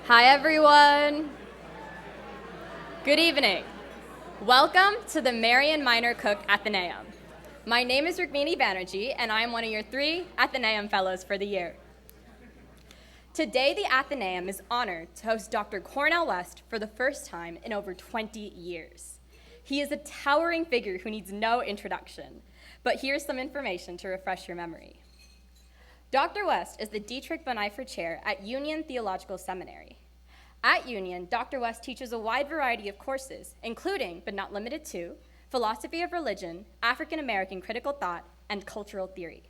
Hi, everyone. Good evening. Welcome to the Marian Minor Cook Athenaeum. My name is Rukmini Banerjee, and I am one of your 3 Athenaeum Fellows for the year. Today, the Athenaeum is honored to host Dr. Cornel West for the first time in over 20 years. He is a towering figure who needs no introduction, but here's some information to refresh your memory. Dr. West is the Dietrich Bonhoeffer Chair at Union Theological Seminary. At Union, Dr. West teaches a wide variety of courses, including, but not limited to, philosophy of religion, African American critical thought, and cultural theory.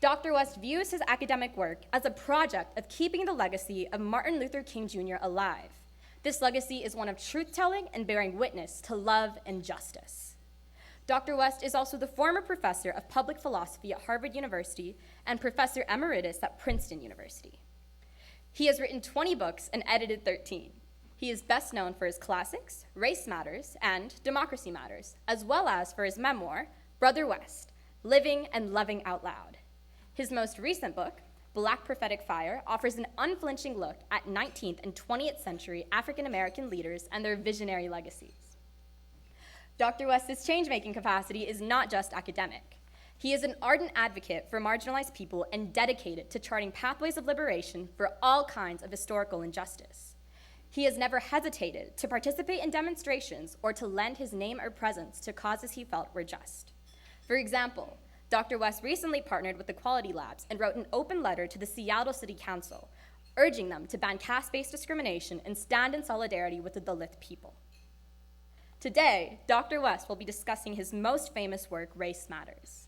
Dr. West views his academic work as a project of keeping the legacy of Martin Luther King Jr. alive. This legacy is one of truth-telling and bearing witness to love and justice. Dr. West is also the former professor of public philosophy at Harvard University and professor emeritus at Princeton University. He has written 20 books and edited 13. He is best known for his classics, Race Matters and Democracy Matters, as well as for his memoir, Brother West, Living and Loving Out Loud. His most recent book, Black Prophetic Fire, offers an unflinching look at 19th and 20th century African American leaders and their visionary legacies. Dr. West's change-making capacity is not just academic. He is an ardent advocate for marginalized people and dedicated to charting pathways of liberation for all kinds of historical injustice. He has never hesitated to participate in demonstrations or to lend his name or presence to causes he felt were just. For example, Dr. West recently partnered with the Quality Labs and wrote an open letter to the Seattle City Council, urging them to ban caste-based discrimination and stand in solidarity with the Dalit people. Today, Dr. West will be discussing his most famous work, Race Matters.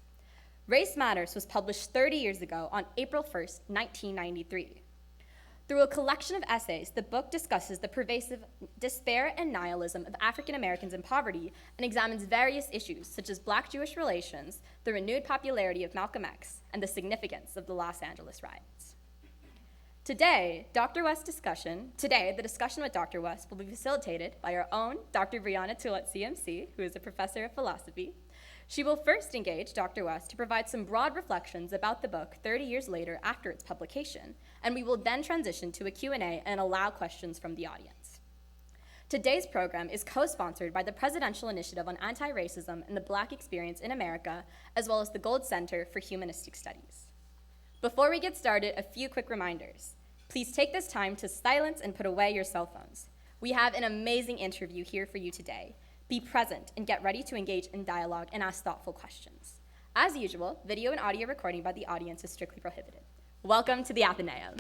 Race Matters was published 30 years ago on April 1st, 1993. Through a collection of essays, the book discusses the pervasive despair and nihilism of African Americans in poverty and examines various issues such as Black-Jewish relations, the renewed popularity of Malcolm X, and the significance of the Los Angeles riots. Today, the discussion with Dr. West will be facilitated by our own Dr. Briana Toole at CMC, who is a professor of philosophy. She will first engage Dr. West to provide some broad reflections about the book 30 years later after its publication, and we will then transition to a Q&A and allow questions from the audience. Today's program is co-sponsored by the Presidential Initiative on Anti-Racism and the Black Experience in America, as well as the Gold Center for Humanistic Studies. Before we get started, a few quick reminders. Please take this time to silence and put away your cell phones. We have an amazing interview here for you today. Be present and get ready to engage in dialogue and ask thoughtful questions. As usual, video and audio recording by the audience is strictly prohibited. Welcome to the Athenaeum.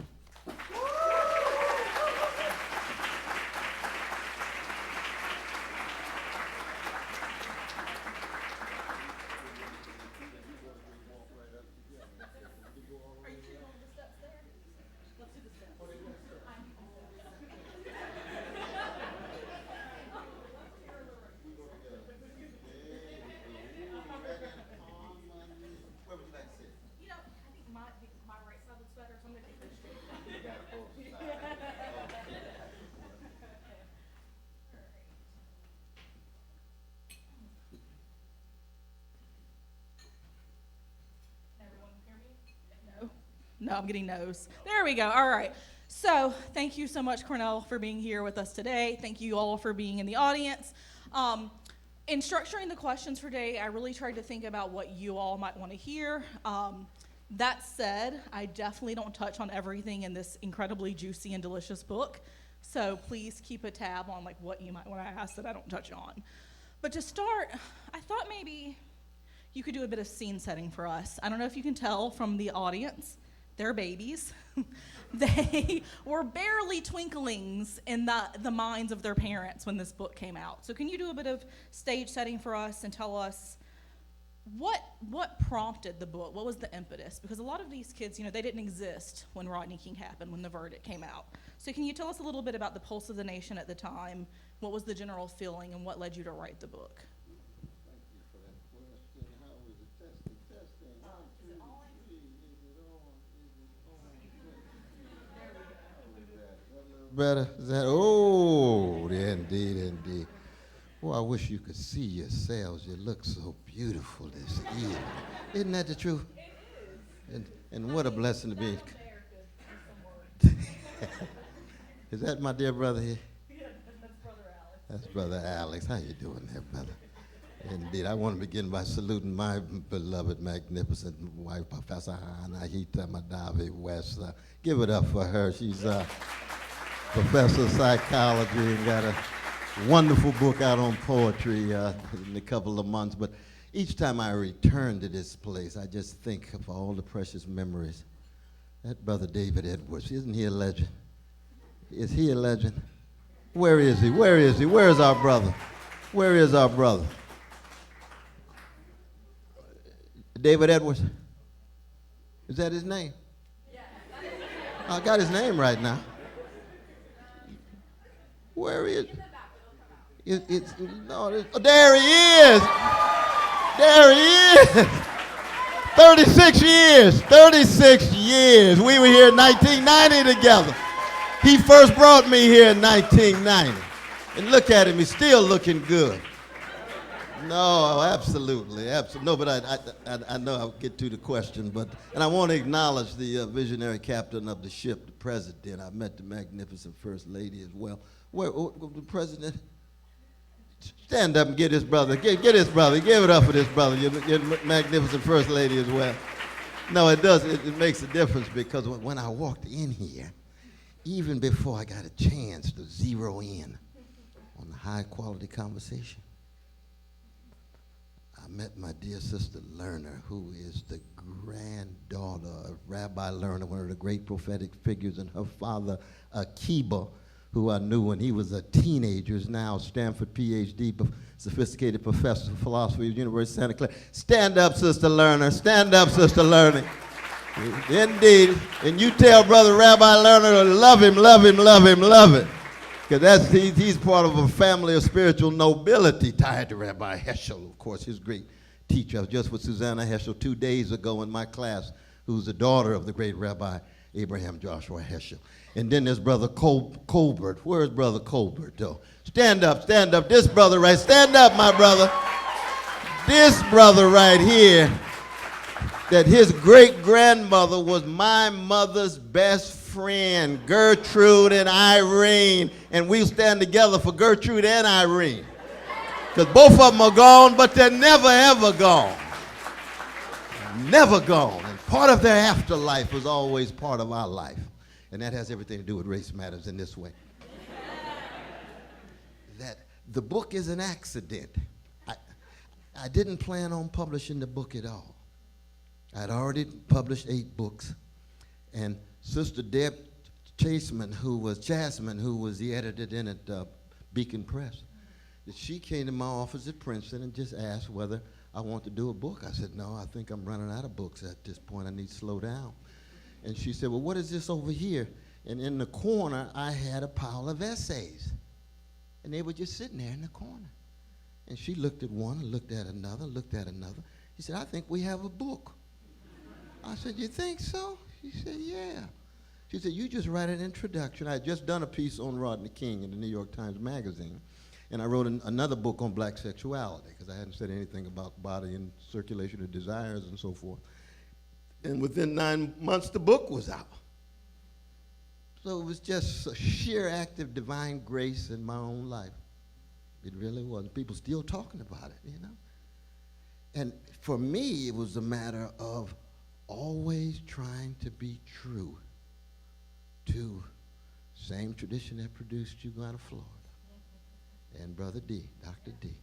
No, I'm getting no's. There we go. All right. So thank you so much, Cornel, for being here with us today. Thank you all for being in the audience. In structuring the questions for today, I really tried to think about what you all might want to hear. That said, I definitely don't touch on everything in this incredibly juicy and delicious book. So please keep a tab on what you might want to ask that I don't touch on. But to start, I thought maybe you could do a bit of scene setting for us. I don't know if you can tell from the audience. They're babies. They were barely twinklings in the minds of their parents when this book came out. So can you do a bit of stage setting for us and tell us what prompted the book? What was the impetus? Because a lot of these kids, they didn't exist when Rodney King happened, when the verdict came out. So can you tell us a little bit about the pulse of the nation at the time? What was the general feeling, and what led you to write the book? Better? Is that? Oh, indeed. Well, I wish you could see yourselves. You look so beautiful this evening. Isn't that the truth? It is. And what a blessing to be. Is that my dear brother here? Yeah, that's Brother Alex. That's Brother Alex. How you doing there, brother? Indeed, I want to begin by saluting my beloved, magnificent wife, Professor Anahita Madavi West. Give it up for her. She's a professor of psychology and got a wonderful book out on poetry in a couple of months. But each time I return to this place, I just think of all the precious memories. That brother David Edwards, isn't he a legend? Is he a legend? Where is he? Where is he? Where is our brother? Where is our brother? David Edwards? Is that his name? Yeah. I got his name right now. Where is it? There he is. There he is. 36 years. 36 years. We were here in 1990 together. He first brought me here in 1990. And look at him. He's still looking good. No, absolutely. No, but I know I'll get to the question. And I want to acknowledge the visionary captain of the ship, the president. I met the magnificent first lady as well. Where the president? Stand up and get his brother. Get his brother. Give it up for this brother. Your magnificent first lady as well. No, it does. It makes a difference because when I walked in here, even before I got a chance to zero in on the high quality conversation, I met my dear sister Lerner, who is the granddaughter of Rabbi Lerner, one of the great prophetic figures, and her father, Akiba, who I knew when he was a teenager, is now Stanford PhD, sophisticated professor of philosophy at the University of Santa Clara. Stand up, Sister Lerner. Stand up, Sister Lerner. Indeed. And you tell Brother Rabbi Lerner to love him, love him, love him, love him. Because he's part of a family of spiritual nobility tied to Rabbi Heschel, of course, his great teacher. I was just with Susanna Heschel 2 days ago in my class, who's the daughter of the great Rabbi Abraham Joshua Heschel. And then there's Brother Colbert. Where's Brother Colbert, though? Stand up, stand up. This brother right, stand up, my brother. This brother right here, that his great-grandmother was my mother's best friend, Gertrude and Irene, and we stand together for Gertrude and Irene. Because both of them are gone, but they're never, ever gone. Never gone. And part of their afterlife was always part of our life. And that has everything to do with race matters in this way. That the book is an accident. I didn't plan on publishing the book at all. I'd already published 8 books. And Sister Deb Jasmine, who was the editor then at Beacon Press, she came to my office at Princeton and just asked whether I want to do a book. I said, no, I think I'm running out of books at this point. I need to slow down. And she said, well, what is this over here? And in the corner, I had a pile of essays. And they were just sitting there in the corner. And she looked at one, looked at another, looked at another. She said, I think we have a book. I said, you think so? She said, yeah. She said, you just write an introduction. I had just done a piece on Rodney King in the New York Times Magazine. And I wrote another book on black sexuality because I hadn't said anything about body and circulation of desires and so forth. And within 9 months, the book was out. So it was just a sheer act of divine grace in my own life. It really was. People still talking about it, you know. And for me, it was a matter of always trying to be true to same tradition that produced you out of Florida. And Brother D, Dr. D,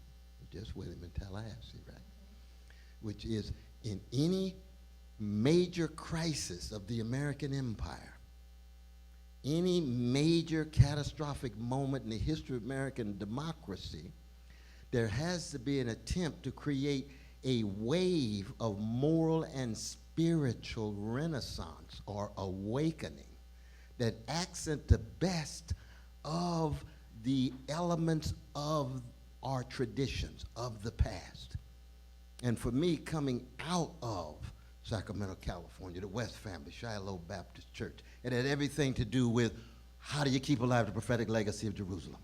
just with him in Tallahassee, right? Which is in any major crisis of the American empire, any major catastrophic moment in the history of American democracy, there has to be an attempt to create a wave of moral and spiritual renaissance or awakening that accent the best of the elements of our traditions of the past. And for me, coming out of Sacramento, California, the West family, Shiloh Baptist Church, it had everything to do with how do you keep alive the prophetic legacy of Jerusalem?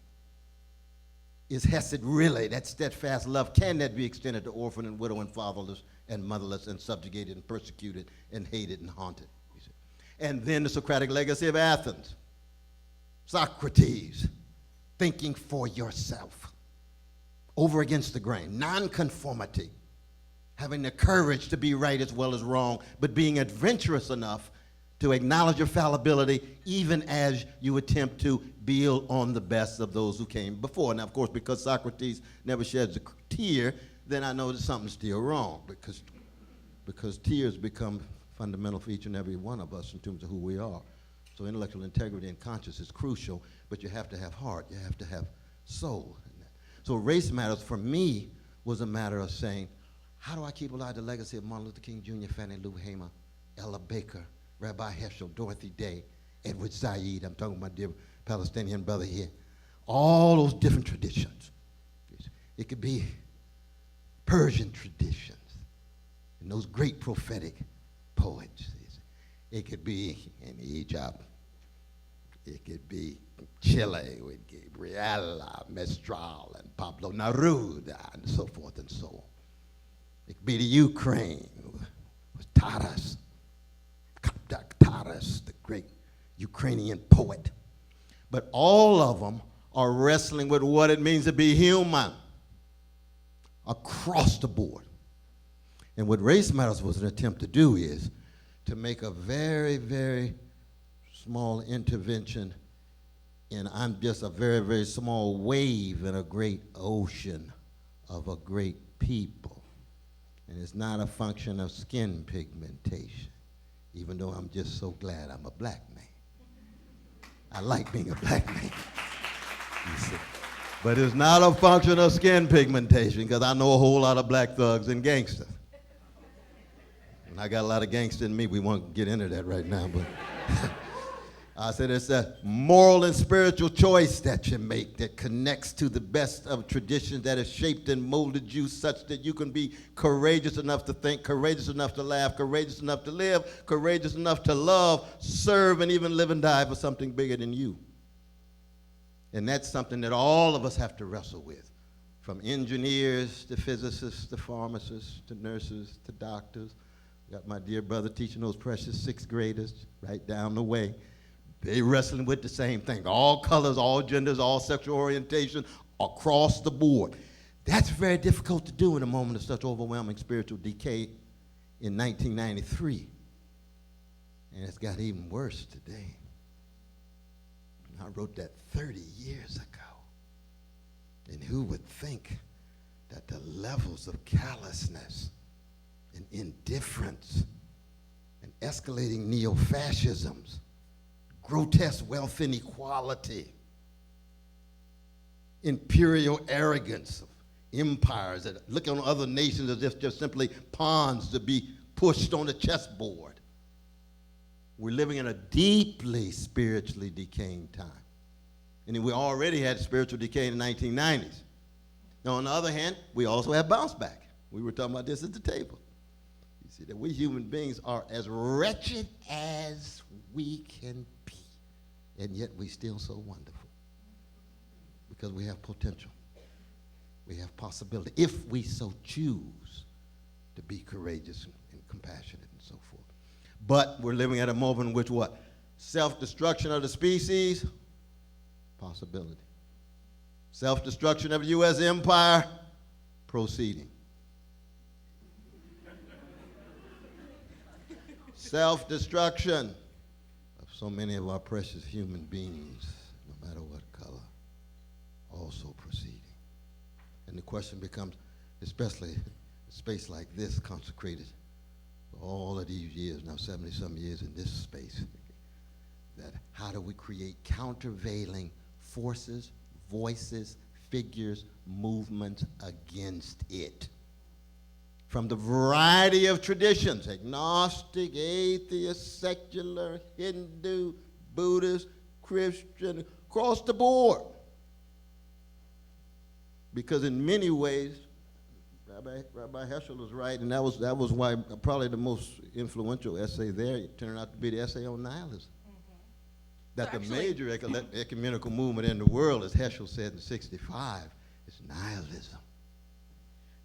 Is Hesed really, that steadfast love, can that be extended to orphan and widow and fatherless and motherless and subjugated and persecuted and hated and haunted? You see? And then the Socratic legacy of Athens. Socrates, thinking for yourself, over against the grain, nonconformity, having the courage to be right as well as wrong, but being adventurous enough to acknowledge your fallibility even as you attempt to build on the best of those who came before. Now, of course, because Socrates never sheds a tear, then I know that something's still wrong, because tears become fundamental for each and every one of us in terms of who we are. So intellectual integrity and conscience is crucial, but you have to have heart, you have to have soul. So race matters for me was a matter of saying, how do I keep alive the legacy of Martin Luther King Jr., Fannie Lou Hamer, Ella Baker, Rabbi Heschel, Dorothy Day, Edward Said, I'm talking about my dear Palestinian brother here. All those different traditions. It could be Persian traditions and those great prophetic poets. It could be in Egypt. It could be Chile with Gabriela Mistral and Pablo Neruda and so forth and so on. It could be the Ukraine with Taras, the great Ukrainian poet. But all of them are wrestling with what it means to be human across the board. And what Race Matters was an attempt to do is to make a very, very small intervention, and I'm just a very, very small wave in a great ocean of a great people. And it's not a function of skin pigmentation, even though I'm just so glad I'm a black man. I like being a black man, you see. But it's not a function of skin pigmentation, because I know a whole lot of black thugs and gangsters. And I got a lot of gangster in me. We won't get into that right now, but I said it's a moral and spiritual choice that you make that connects to the best of traditions that has shaped and molded you such that you can be courageous enough to think, courageous enough to laugh, courageous enough to live, courageous enough to love, serve, and even live and die for something bigger than you. And that's something that all of us have to wrestle with, from engineers to physicists to pharmacists to nurses to doctors. Got my dear brother teaching those precious sixth graders right down the way. They wrestling with the same thing. All colors, all genders, all sexual orientation, across the board. That's very difficult to do in a moment of such overwhelming spiritual decay in 1993. And it's got even worse today. I wrote that 30 years ago. And who would think that the levels of callousness and indifference and escalating neo-fascisms, grotesque wealth inequality, imperial arrogance of empires that look on other nations as if just simply pawns to be pushed on the chessboard. We're living in a deeply spiritually decaying time. And we already had spiritual decay in the 1990s. Now, on the other hand, we also have bounce back. We were talking about this at the table. You see that we human beings are as wretched as we can be, and yet we still so wonderful because we have potential. We have possibility if we so choose to be courageous and compassionate and so forth. But we're living at a moment in which what? Self-destruction of the species, possibility. Self-destruction of the U.S. empire, proceeding. Self-destruction of so many of our precious human beings, no matter what color, also proceeding. And the question becomes, especially a space like this consecrated for all of these years, now 70-some years in this space, that how do we create countervailing forces, voices, figures, movements against it? From the variety of traditions, agnostic, atheist, secular, Hindu, Buddhist, Christian, across the board. Because in many ways, Rabbi Heschel was right, and that was why probably the most influential essay there turned out to be the essay on nihilism. That so the major ecumenical movement in the world, as Heschel said in '65, is nihilism.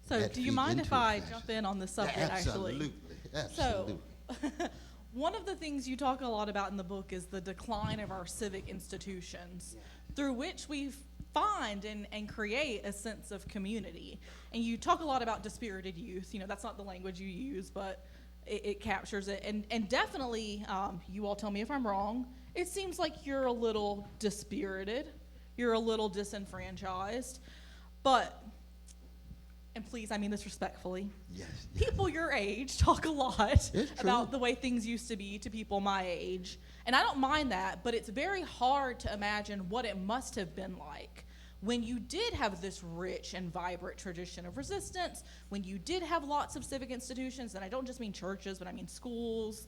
So do you mind if I jump in on this subject, absolutely. actually? Absolutely. So One of the things you talk a lot about in the book is the decline of our civic institutions, through which we find and create a sense of community. And you talk a lot about dispirited youth. That's not the language you use, but it captures it. And definitely, you all tell me if I'm wrong, it seems like you're a little dispirited. You're a little disenfranchised. But, and please, I mean this respectfully. Yes. People your age talk a lot It's about true. the way things used to be to people my age. And I don't mind that, but it's very hard to imagine what it must have been like when you did have this rich and vibrant tradition of resistance, when you did have lots of civic institutions, and I don't just mean churches, but I mean schools,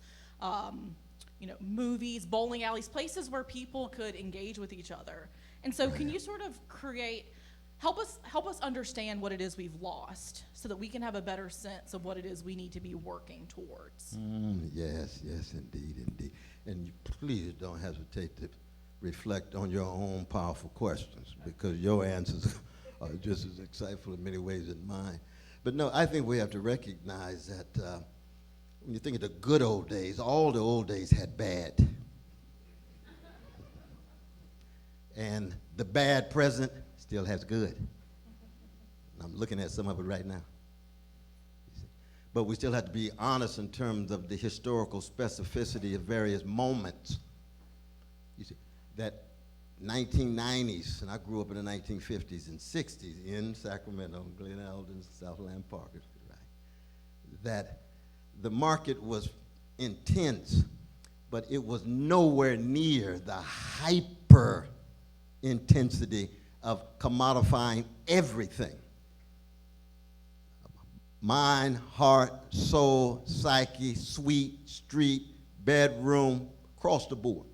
movies, bowling alleys, places where people could engage with each other. And so can you sort of help us understand what it is we've lost so that we can have a better sense of what it is we need to be working towards? Yes, indeed. And please don't hesitate to reflect on your own powerful questions, because your answers are just as insightful in many ways as mine. But no, I think we have to recognize that when you think of the good old days, all the old days had bad. And the bad present still has good. I'm looking at some of it right now. But we still have to be honest in terms of the historical specificity of various moments. You see, that 1990s, and I grew up in the 1950s and 60s in Sacramento, Glen Eldon, Southland Park, right? That the market was intense, but it was nowhere near the hyper intensity of commodifying everything. Mind, heart, soul, psyche, suite, street, bedroom, across the board.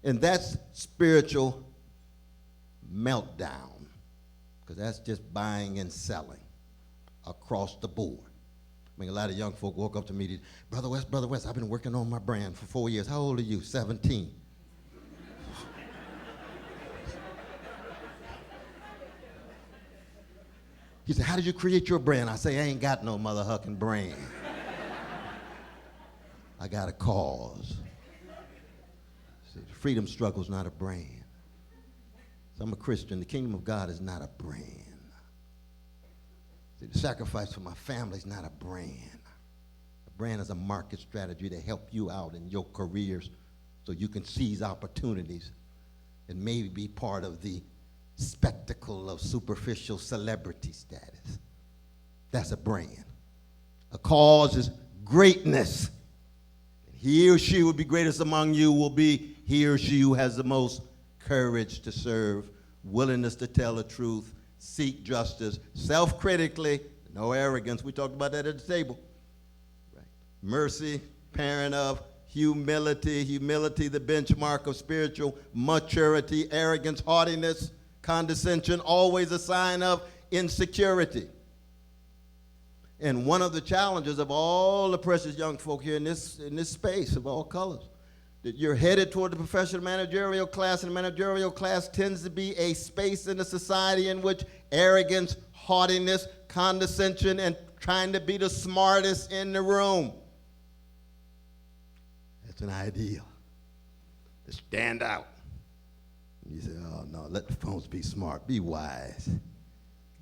And that's spiritual meltdown, because that's just buying and selling across the board. I mean, a lot of young folk woke up to me, Brother West, I've been working on my brand for 4 years. How old are you? 17. He said, how did you create your brand? I say, I ain't got no mother-hucking brand. I got a cause. See, the freedom struggle is not a brand. So I'm a Christian. The kingdom of God is not a brand. See, the sacrifice for my family is not a brand. A brand is a market strategy to help you out in your careers so you can seize opportunities and maybe be part of the spectacle of superficial celebrity status. That's a brand. A cause is greatness. He or she will be greatest among you will be he or she who has the most courage to serve, willingness to tell the truth, seek justice, self-critically, no arrogance. We talked about that at the table. Right. Mercy, parent of humility, the benchmark of spiritual maturity, arrogance, haughtiness, condescension, always a sign of insecurity. And one of the challenges of all the precious young folk here in this space of all colors, that you're headed toward the professional managerial class, and the managerial class tends to be a space in a society in which arrogance, haughtiness, condescension, and trying to be the smartest in the room. That's an ideal. To stand out. You say, oh no, let the folks be smart, be wise,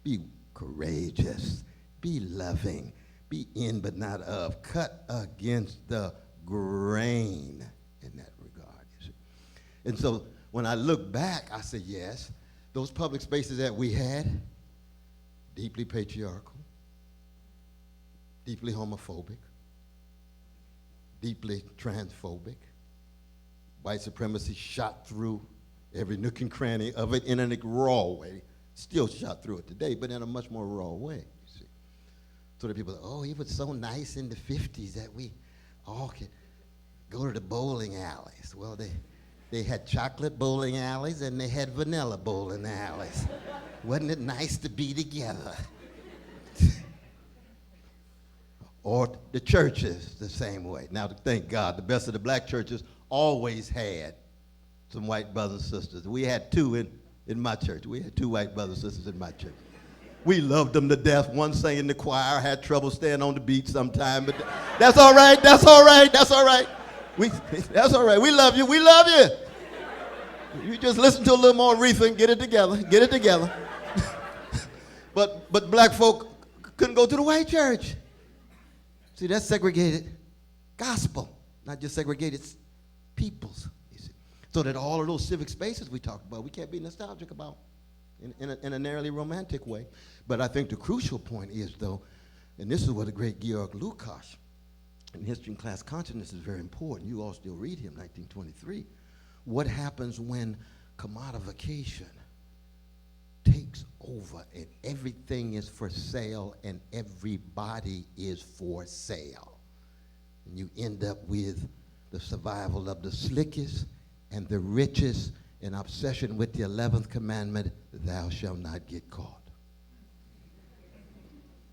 be courageous, be loving, be in but not of, cut against the grain in that regard. You see. And so when I look back, I say, yes, those public spaces that we had, deeply patriarchal, deeply homophobic, deeply transphobic, white supremacy shot through every nook and cranny of it in a raw way, still shot through it today, but in a much more raw way, you see. So that people, oh, he was so nice in the 50s that we all could go to the bowling alleys. Well, they had chocolate bowling alleys and they had vanilla bowling alleys. Wasn't it nice to be together? Or the churches the same way. Now, thank God, the best of the black churches always had some white brothers and sisters. We had two in my church. We had two white brothers and sisters in my church. We loved them to death. One sang in the choir, had trouble staying on the beach sometime, but that's all right, that's all right, that's all right. That's all right, we love you, we love you. You just listen to a little more Aretha and get it together, get it together. But black folk couldn't go to the white church. See, that's segregated gospel, not just segregated peoples. You see. So that all of those civic spaces we talked about, we can't be nostalgic about in a narrowly romantic way. But I think the crucial point is, though, and this is what the great Georg Lukács in History and Class Consciousness is very important. You all still read him, 1923. What happens when commodification takes over and everything is for sale and everybody is for sale? And you end up with the survival of the slickest and the richest, in obsession with the 11th commandment, thou shalt not get caught.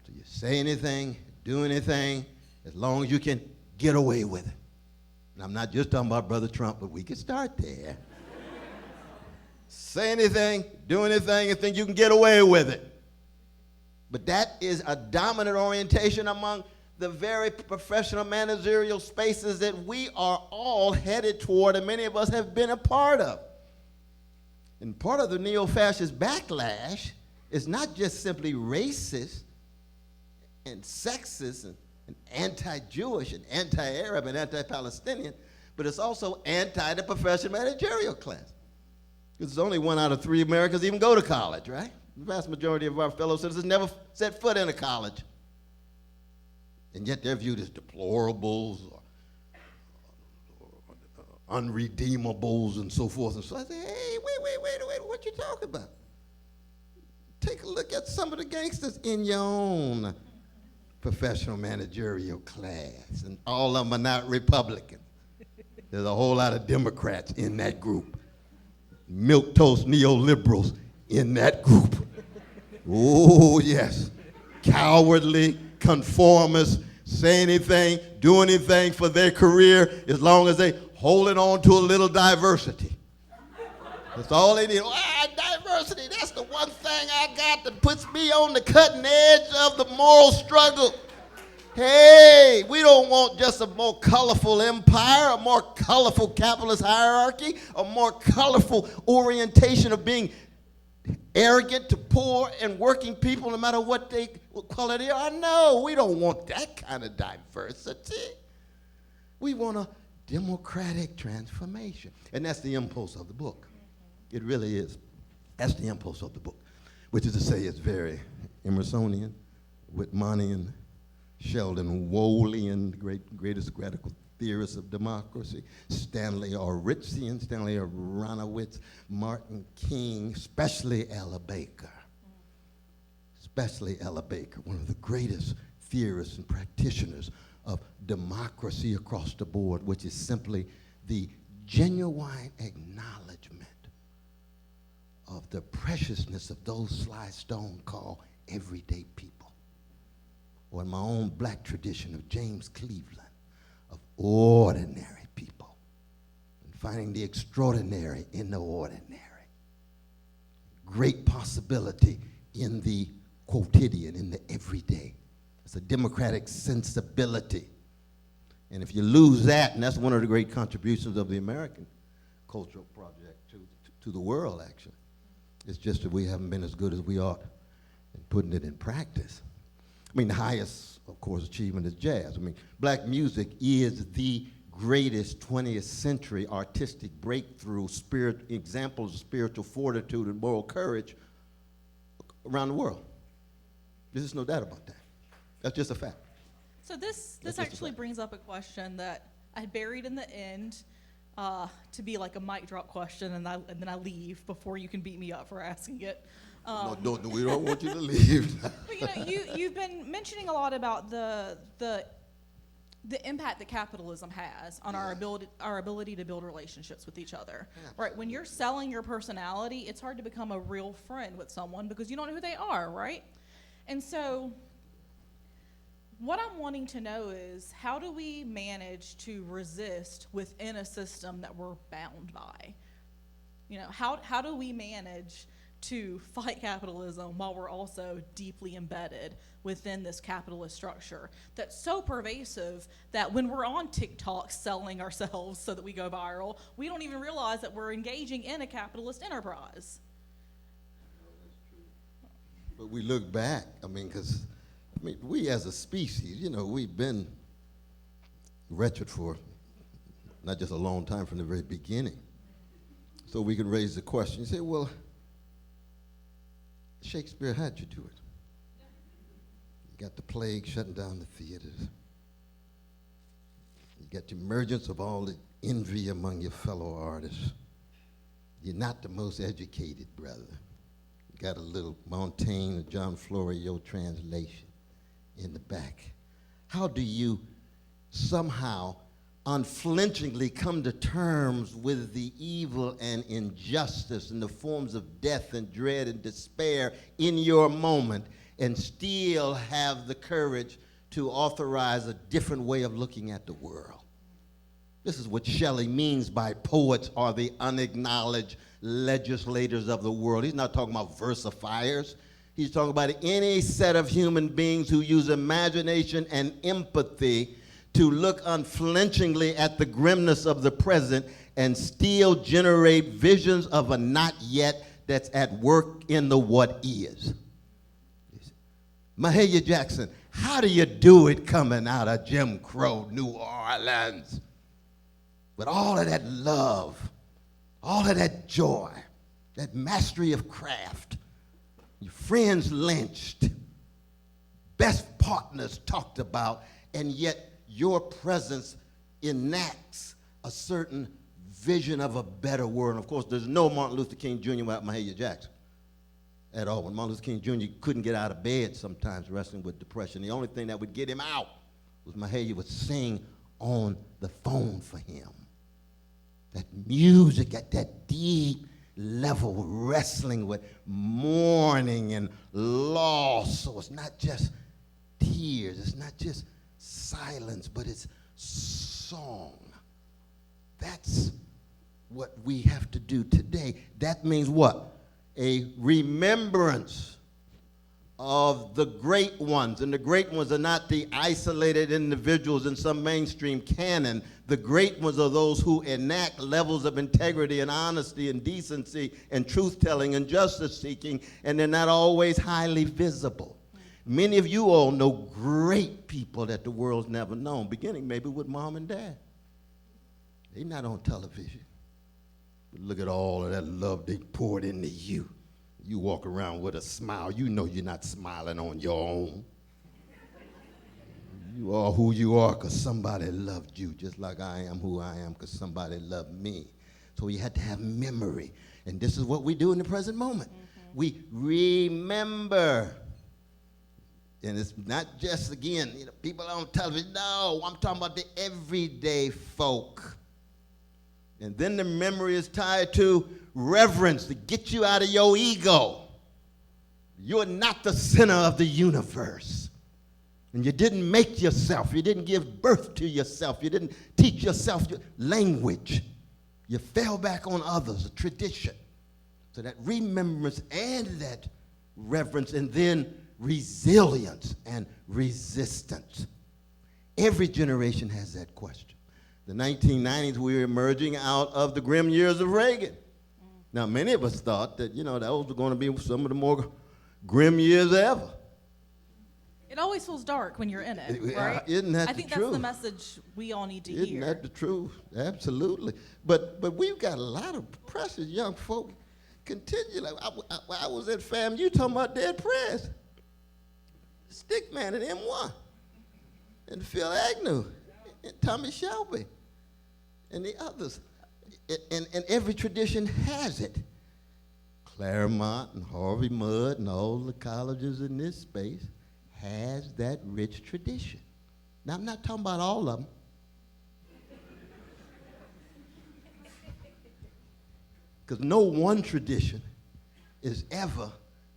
So you say anything, do anything, as long as you can get away with it. And I'm not just talking about Brother Trump, but we can start there. Say anything, do anything, and think you can get away with it. But that is a dominant orientation among the very professional managerial spaces that we are all headed toward, and many of us have been a part of. And part of the neo-fascist backlash is not just simply racist and sexist and anti-Jewish and anti-Arab and anti-Palestinian, but it's also anti the professional managerial class. Because there's only 1 out of 3 Americans even go to college, right? The vast majority of our fellow citizens never set foot in a college. And yet they're viewed as deplorables or unredeemables and so forth. And so I say, hey, wait, what you talking about? Take a look at some of the gangsters in your own professional managerial class, and all of them are not Republicans. There's a whole lot of Democrats in that group. Milquetoast neoliberals in that group. Oh, yes. Cowardly, conformists, say anything, do anything for their career as long as they holding on to a little diversity. That's all they need. Diversity, that's the one thing I got that puts me on the cutting edge of the moral struggle. Hey, we don't want just a more colorful empire, a more colorful capitalist hierarchy, a more colorful orientation of being arrogant to poor and working people no matter what color they are. No, we don't want that kind of diversity. We want a democratic transformation. And that's the impulse of the book. It really is. That's the impulse of the book, which is to say it's very Emersonian, Whitmanian, Sheldon Wolleyan, the greatest radical theorist of democracy, Stanley Oritzian, Stanley Aronowitz, Martin King, especially Ella Baker. Especially Ella Baker, one of the greatest theorists and practitioners of democracy across the board, which is simply the genuine acknowledgement of the preciousness of those Sly Stone call everyday people. Or in my own black tradition of James Cleveland, of ordinary people. And finding the extraordinary in the ordinary. Great possibility in the quotidian, in the everyday. It's a democratic sensibility. And if you lose that, and that's one of the great contributions of the American cultural project to the world, actually. It's just that we haven't been as good as we ought in putting it in practice. I mean, the highest, of course, achievement is jazz. I mean, black music is the greatest 20th century artistic breakthrough, examples of spiritual fortitude and moral courage around the world. There's just no doubt about that. That's just a fact. So this actually brings up a question that I buried in the end to be like a mic drop question, and then I leave before you can beat me up for asking it. No, we don't want you to leave. But you've been mentioning a lot about the impact that capitalism has on our ability to build relationships with each other. Right? When you're selling your personality, it's hard to become a real friend with someone because you don't know who they are, right? And so what I'm wanting to know is, how do we manage to resist within a system that we're bound by? How do we manage to fight capitalism while we're also deeply embedded within this capitalist structure that's so pervasive that when we're on TikTok selling ourselves so that we go viral, we don't even realize that we're engaging in a capitalist enterprise. But we look back, because we as a species, we've been wretched for not just a long time, from the very beginning. So we can raise the question, you say, well, Shakespeare, how'd you do it? You got the plague shutting down the theaters. You got the emergence of all the envy among your fellow artists. You're not the most educated, brother. You got a little Montaigne or John Florio translation in the back. How do you somehow unflinchingly come to terms with the evil and injustice and the forms of death and dread and despair in your moment and still have the courage to authorize a different way of looking at the world? This is what Shelley means by poets are the unacknowledged legislators of the world. He's not talking about versifiers. He's talking about any set of human beings who use imagination and empathy to look unflinchingly at the grimness of the present and still generate visions of a not yet that's at work in the what is. Mahalia Jackson, how do you do it coming out of Jim Crow, New Orleans? With all of that love, all of that joy, that mastery of craft, your friends lynched, best partners talked about, and yet your presence enacts a certain vision of a better world. And of course, there's no Martin Luther King Jr. without Mahalia Jackson at all. When Martin Luther King Jr. couldn't get out of bed sometimes wrestling with depression, the only thing that would get him out was Mahalia would sing on the phone for him. That music at that deep level, wrestling with mourning and loss. So it's not just tears, it's not just silence, but it's song. That's what we have to do today. That means what? A remembrance of the great ones. And the great ones are not the isolated individuals in some mainstream canon. The great ones are those who enact levels of integrity and honesty and decency and truth-telling and justice-seeking, and they're not always highly visible. Many of you all know great people that the world's never known, beginning maybe with mom and dad. They're not on television. But look at all of that love they poured into you. You walk around with a smile. You know you're not smiling on your own. You are who you are because somebody loved you, just like I am who I am because somebody loved me. So you had to have memory. And this is what we do in the present moment. Mm-hmm. We remember. And it's not just, again, people on television. No, I'm talking about the everyday folk. And then the memory is tied to reverence to get you out of your ego. You're not the center of the universe. And you didn't make yourself. You didn't give birth to yourself. You didn't teach yourself your language. You fell back on others, a tradition. So that remembrance and that reverence and then resilience and resistance. Every generation has that question. The 1990s, we were emerging out of the grim years of Reagan. Now, many of us thought that, those were going to be some of the more grim years ever. It always feels dark when you're in it, right? Isn't that the truth? I think that's the message we all need to hear. Isn't that the truth? Absolutely. But we've got a lot of precious young folk continually. I was at FAMU talking about Dead Press. Stickman and M1 and Phil Agnew and Tommy Shelby and the others. And every tradition has it. Claremont and Harvey Mudd and all the colleges in this space has that rich tradition. Now, I'm not talking about all of them. Because no one tradition is ever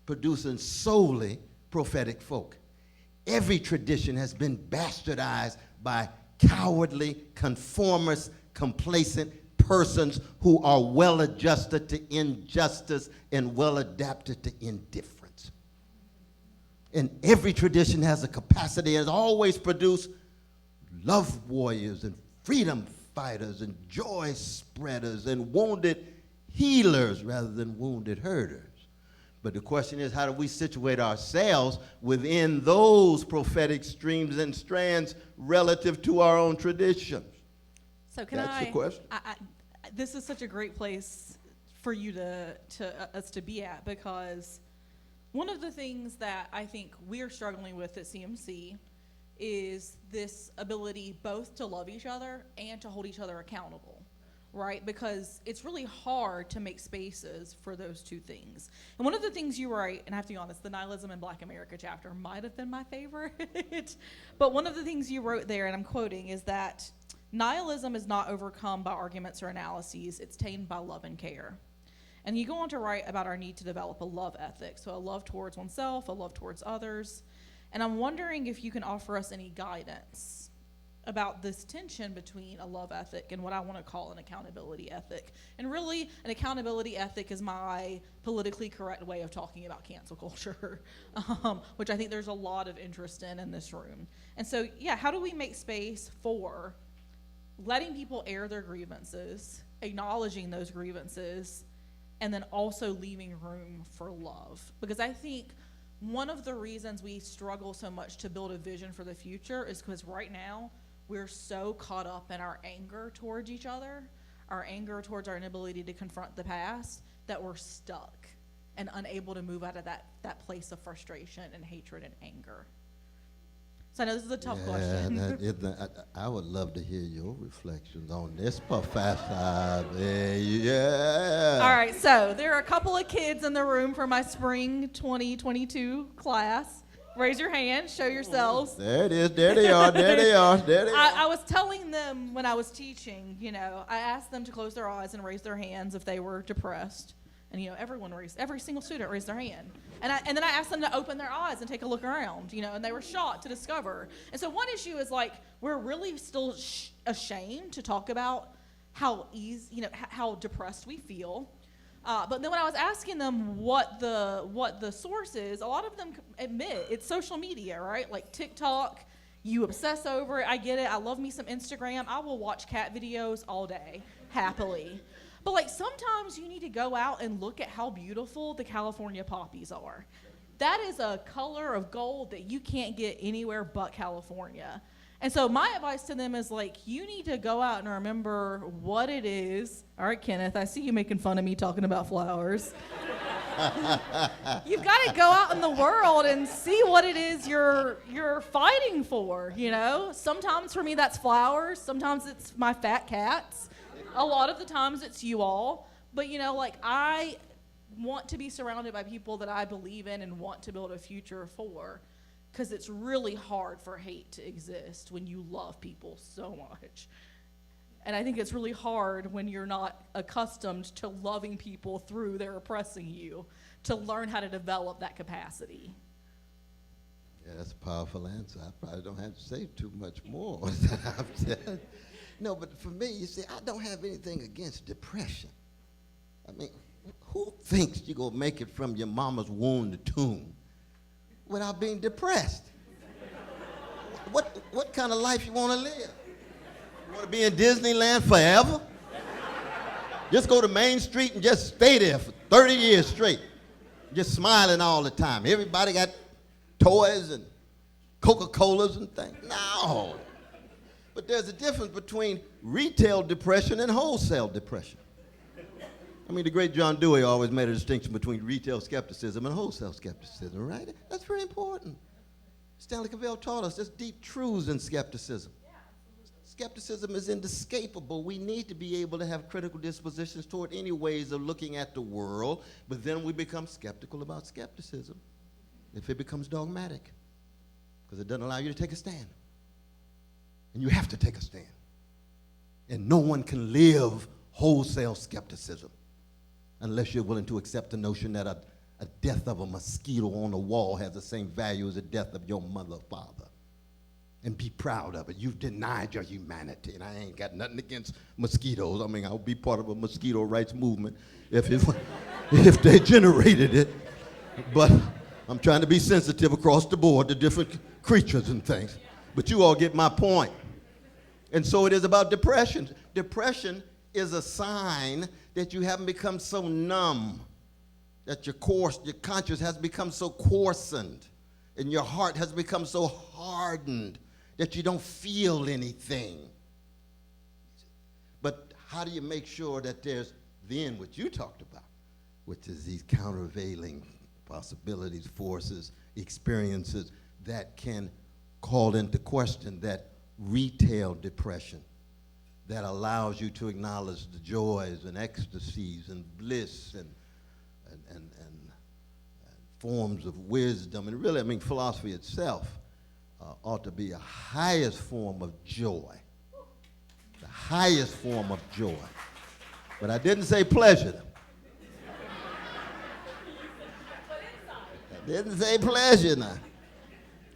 producing solely prophetic folk. Every tradition has been bastardized by cowardly, conformist, complacent, persons who are well adjusted to injustice and well adapted to indifference. And every tradition has a capacity and has always produced love warriors and freedom fighters and joy spreaders and wounded healers rather than wounded herders. But the question is, how do we situate ourselves within those prophetic streams and strands relative to our own traditions? So That's the question. This is such a great place for you us to be at, because one of the things that I think we're struggling with at CMC is this ability both to love each other and to hold each other accountable, right? Because it's really hard to make spaces for those two things. And one of the things you write, and I have to be honest, the Nihilism in Black America chapter might have been my favorite, but one of the things you wrote there, and I'm quoting, is that nihilism is not overcome by arguments or analyses, it's tamed by love and care. And you go on to write about our need to develop a love ethic, so a love towards oneself, a love towards others. And I'm wondering if you can offer us any guidance about this tension between a love ethic and what I want to call an accountability ethic. And really, an accountability ethic is my politically correct way of talking about cancel culture, which I think there's a lot of interest in this room. And so, yeah, how do we make space for letting people air their grievances, acknowledging those grievances, and then also leaving room for love? Because I think one of the reasons we struggle so much to build a vision for the future is because right now we're so caught up in our anger towards each other, our anger towards our inability to confront the past, that we're stuck and unable to move out of that place of frustration and hatred and anger. So I know this is a tough question. I would love to hear your reflections on this, Professor. Yeah. All right, so there are a couple of kids in the room for my spring 2022 class. Raise your hand, show yourselves. There it is, there they are, there they are, there they are. I was telling them when I was teaching, I asked them to close their eyes and raise their hands if they were depressed. And, every single student raised their hand. And then I asked them to open their eyes and take a look around, and they were shocked to discover. And so one issue is, we're really still ashamed to talk about how depressed we feel. But then when I was asking them what the source is, a lot of them admit it's social media, right? Like TikTok, you obsess over it. I get it. I love me some Instagram. I will watch cat videos all day, happily. But sometimes you need to go out and look at how beautiful the California poppies are. That is a color of gold that you can't get anywhere but California. And so my advice to them is you need to go out and remember what it is. All right, Kenneth, I see you making fun of me talking about flowers. You've got to go out in the world and see what it is you're fighting for, Sometimes for me that's flowers. Sometimes it's my fat cats. A lot of the times it's you all, but I want to be surrounded by people that I believe in and want to build a future for, because it's really hard for hate to exist when you love people so much. And I think it's really hard when you're not accustomed to loving people through their oppressing you, to learn how to develop that capacity. Yeah, that's a powerful answer. I probably don't have to say too much more. No, but for me, you see, I don't have anything against depression. I mean, who thinks you're going to make it from your mama's womb to tomb without being depressed? What kind of life you want to live? You want to be in Disneyland forever? Just go to Main Street and just stay there for 30 years straight, just smiling all the time. Everybody got toys and Coca-Colas and things. No. But there's a difference between retail depression and wholesale depression. I mean, the great John Dewey always made a distinction between retail skepticism and wholesale skepticism, right? That's very important. Stanley Cavell taught us there's deep truths in skepticism. Skepticism is inescapable. We need to be able to have critical dispositions toward any ways of looking at the world, but then we become skeptical about skepticism if it becomes dogmatic, because it doesn't allow you to take a stand. And you have to take a stand. And no one can live wholesale skepticism unless you're willing to accept the notion that a death of a mosquito on the wall has the same value as the death of your mother or father. and be proud of it. You've denied your humanity, and I ain't got nothing against mosquitoes. I mean, I would be part of a mosquito rights movement if they generated it. But I'm trying to be sensitive across the board to different creatures and things. But you all get my point. And so it is about depression. Depression is a sign that you haven't become so numb, that your conscience has become so coarsened, and your heart has become so hardened that you don't feel anything. But how do you make sure that there's then what you talked about, which is these countervailing possibilities, forces, experiences that can call into question that retail depression that allows you to acknowledge the joys and ecstasies and bliss and forms of wisdom. And really, I mean, philosophy itself ought to be a highest form of joy. The highest form of joy. But I didn't say pleasure. I didn't say pleasure now.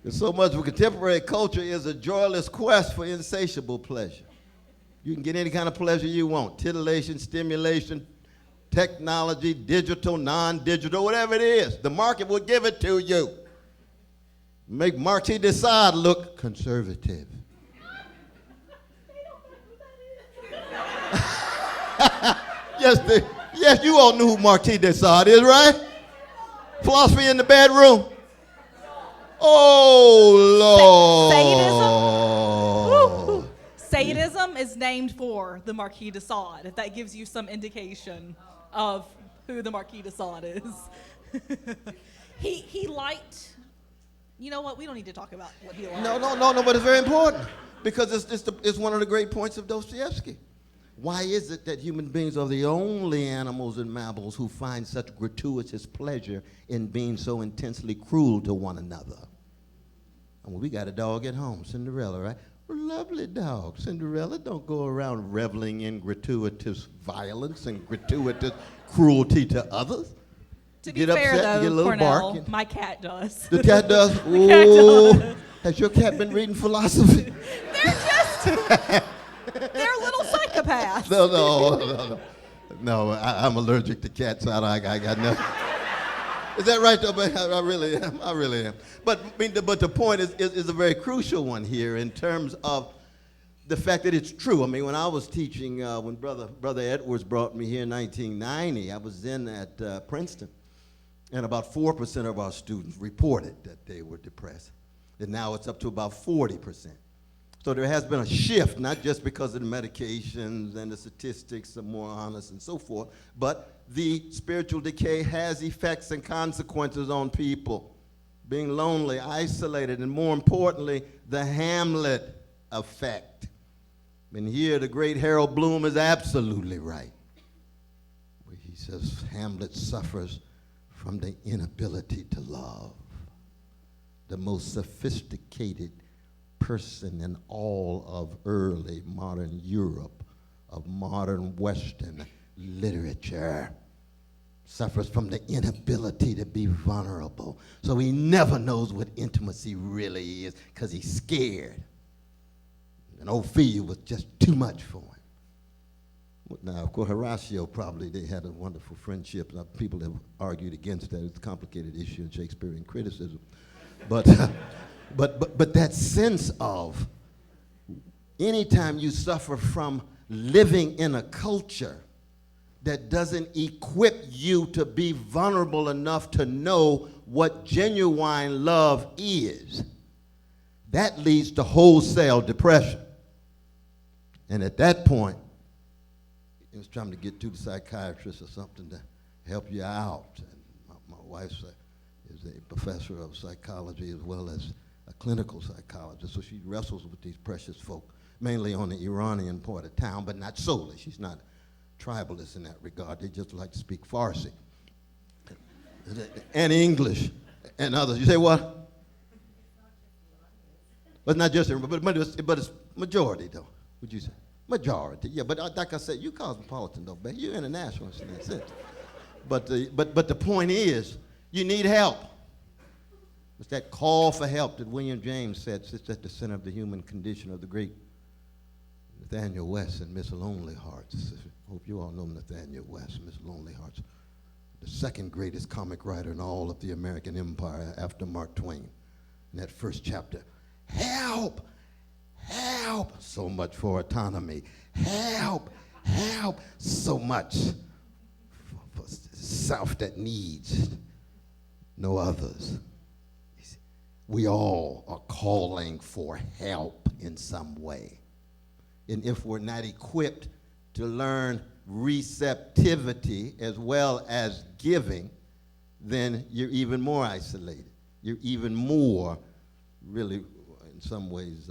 Because so much of contemporary culture is a joyless quest for insatiable pleasure. You can get any kind of pleasure you want. Titillation, stimulation, technology, digital, non-digital, whatever it is. The market will give it to you. Make Marquis de Sade look conservative. Yes, you all knew who Marquis de Sade is, right? Philosophy in the bedroom. Oh, Lord. Sadism is named for the Marquis de Sade, if that gives you some indication of who the Marquis de Sade is. He liked, you know what, we don't need to talk about what he liked. No, but it's very important because it's one of the great points of Dostoevsky. Why is it that human beings are the only animals and mammals who find such gratuitous pleasure in being so intensely cruel to one another? I mean, we got a dog at home, Cinderella, right? Lovely dog. Cinderella don't go around reveling in gratuitous violence and gratuitous cruelty to others. To be fair, upset, though, Cornel, my cat does. The cat does? The cat does. Has your cat been reading philosophy? They're little psychopaths. No, I'm allergic to cats. I got nothing. Is that right, though? I really am. But the point is a very crucial one here in terms of the fact that it's true. I mean, when I was teaching, when Brother Edwards brought me here in 1990, I was then at Princeton, and about 4% of our students reported that they were depressed. And now it's up to about 40%. So there has been a shift, not just because of the medications and the statistics are more honest and so forth, but the spiritual decay has effects and consequences on people. Being lonely, isolated, and more importantly, the Hamlet effect. And here the great Harold Bloom is absolutely right. Where he says Hamlet suffers from the inability to love. The most sophisticated person in all of early modern Europe, of modern Western literature, suffers from the inability to be vulnerable. So he never knows what intimacy really is because he's scared. And Ophelia was just too much for him. Now, of course, Horatio probably, they had a wonderful friendship. Now, people have argued against that. It's a complicated issue in Shakespearean criticism. But that sense of anytime you suffer from living in a culture that doesn't equip you to be vulnerable enough to know what genuine love is, that leads to wholesale depression. And at that point, it was trying to get to the psychiatrist or something to help you out. And my wife is a professor of psychology as well as a clinical psychologist, so she wrestles with these precious folk, mainly on the Iranian part of town, but not solely. She's not tribalist in that regard. They just like to speak Farsi and English and others. You say what? But not just, but it's majority, though, would you say? Majority, yeah, but like I said, you're cosmopolitan, though, baby. You're internationalist in that sense. But the point is, you need help. It's that call for help that William James said sits at the center of the human condition of the great Nathaniel West and Miss Lonely Hearts. I hope you all know Nathaniel West, Miss Lonely Hearts, the second greatest comic writer in all of the American empire after Mark Twain. In that first chapter, help, help, so much for autonomy. Help, help, so much for self that needs no others. We all are calling for help in some way. And if we're not equipped to learn receptivity as well as giving, then you're even more isolated. You're even more, really, in some ways,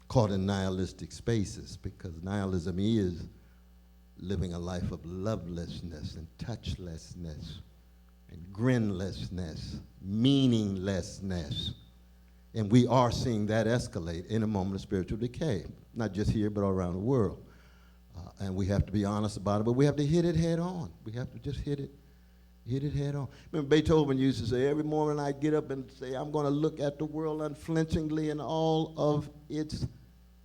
caught in nihilistic spaces, because nihilism is living a life of lovelessness and touchlessness and grinlessness, meaninglessness. And we are seeing that escalate in a moment of spiritual decay, not just here, but all around the world. And we have to be honest about it, but we have to hit it head on. We have to just hit it head on. Remember, Beethoven used to say, every morning I get up and say, I'm going to look at the world unflinchingly in all of its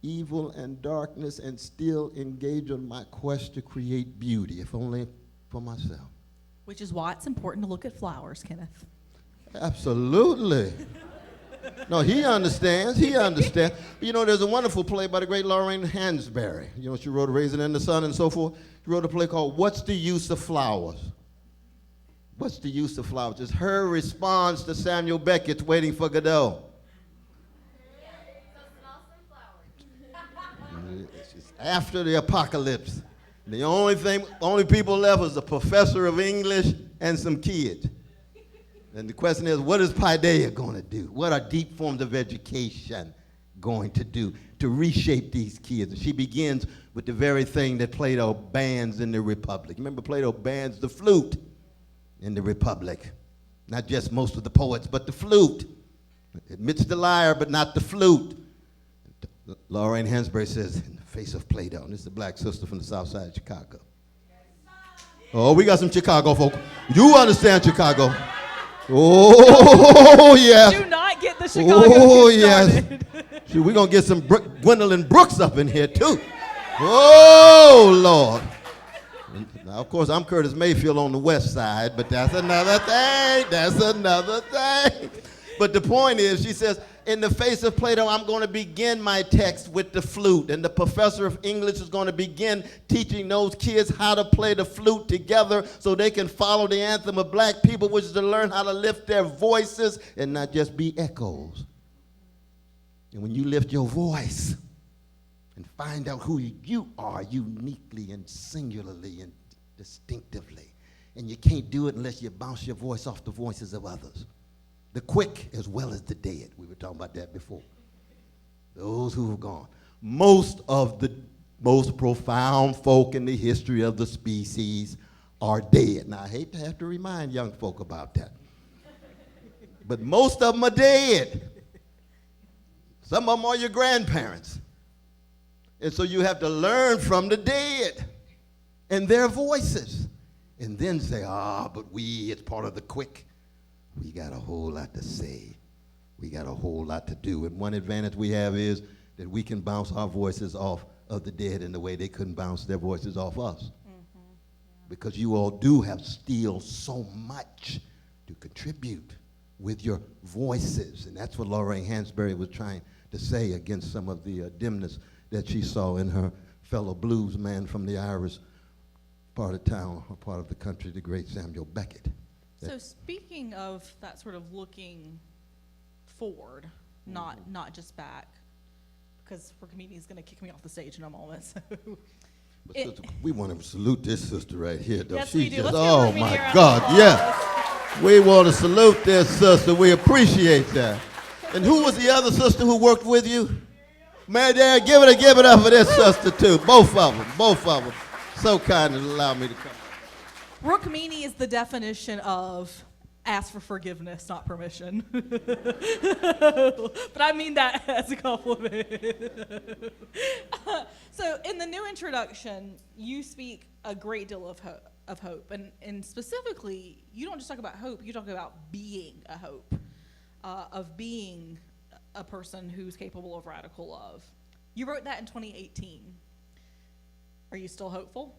evil and darkness and still engage on my quest to create beauty, if only for myself. Which is why it's important to look at flowers, Kenneth. Absolutely. No, he understands. He understands. You know, there's a wonderful play by the great Lorraine Hansberry. You know, she wrote Raisin in the Sun and so forth. She wrote a play called What's the Use of Flowers? What's the Use of Flowers? It's her response to Samuel Beckett's Waiting for Godot. It's after the apocalypse. The only people left was a professor of English and some kids. And the question is, what is Paideia going to do? What are deep forms of education going to do to reshape these kids? And she begins with the very thing that Plato bans in the Republic. Remember, Plato bans the flute in the Republic. Not just most of the poets, but the flute. Admits the lyre, but not the flute. Lorraine Hansberry says, in the face of Plato, and this is a black sister from the south side of Chicago. Oh, we got some Chicago folk. You understand Chicago. Oh, yes. Do not get the Chicago Oh, started. yes. We're going to get some Gwendolyn Brooks up in here, too. Oh, Lord. Now, of course, I'm Curtis Mayfield on the west side, but that's another thing. That's another thing. But the point is, she says, in the face of Plato, I'm going to begin my text with the flute. And the professor of English is going to begin teaching those kids how to play the flute together so they can follow the anthem of black people, which is to learn how to lift their voices and not just be echoes. And when you lift your voice and find out who you are uniquely and singularly and distinctively, and you can't do it unless you bounce your voice off the voices of others. The quick as well as the dead. We were talking about that before. Those who have gone. Most of the most profound folk in the history of the species are dead. Now, I hate to have to remind young folk about that. But most of them are dead. Some of them are your grandparents. And so you have to learn from the dead and their voices. And then say, but it's part of the quick. We got a whole lot to say. We got a whole lot to do. And one advantage we have is that we can bounce our voices off of the dead in the way they couldn't bounce their voices off us. Mm-hmm. Because you all do have still so much to contribute with your voices. And that's what Lorraine Hansberry was trying to say against some of the dimness that she saw in her fellow blues man from the Irish part of town, or part of the country, the great Samuel Beckett. So speaking of that sort of looking forward, not just back, because Rukmini is going to kick me off the stage in a moment. So sister, we want to salute this sister right here, though. Yes, we do. Let's oh give my Rukmini a round of God, applause. yes. We want to salute this sister. We appreciate that. And who was the other sister who worked with you? Mary Dad, give it up for this sister too. Both of them. So kind to allow me to come. Rukmini is the definition of ask for forgiveness, not permission. But I mean that as a compliment. So in the new introduction, you speak a great deal of hope. And specifically, you don't just talk about hope, you talk about being a hope. of being a person who's capable of radical love. You wrote that in 2018. Are you still hopeful?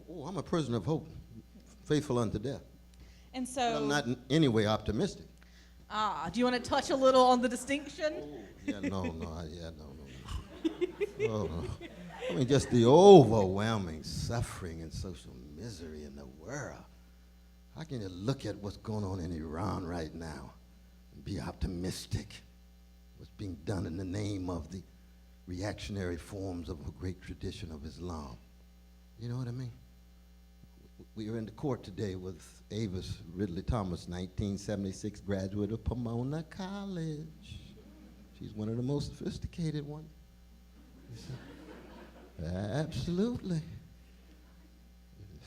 Oh, I'm a prisoner of hope, faithful unto death. And But so, I'm not in any way optimistic. do you want to touch a little on the distinction? No. Oh, no. I mean, just the overwhelming suffering and social misery in the world. How can you look at what's going on in Iran right now and be optimistic? What's being done in the name of the reactionary forms of a great tradition of Islam. You know what I mean? We were in the court today with Avis Ridley Thomas, 1976 graduate of Pomona College. She's one of the most sophisticated ones. Absolutely.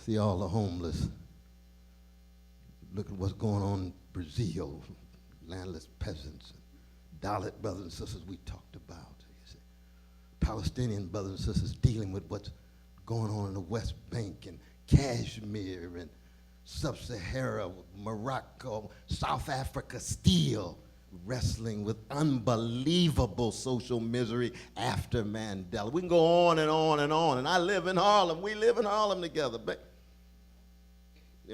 See all the homeless. Look at what's going on in Brazil, landless peasants, Dalit brothers and sisters we talked about. Palestinian brothers and sisters dealing with what's going on in the West Bank and Kashmir and Sub-Sahara, Morocco, South Africa still wrestling with unbelievable social misery after Mandela. We can go on and on and on. And I live in Harlem. We live in Harlem together. But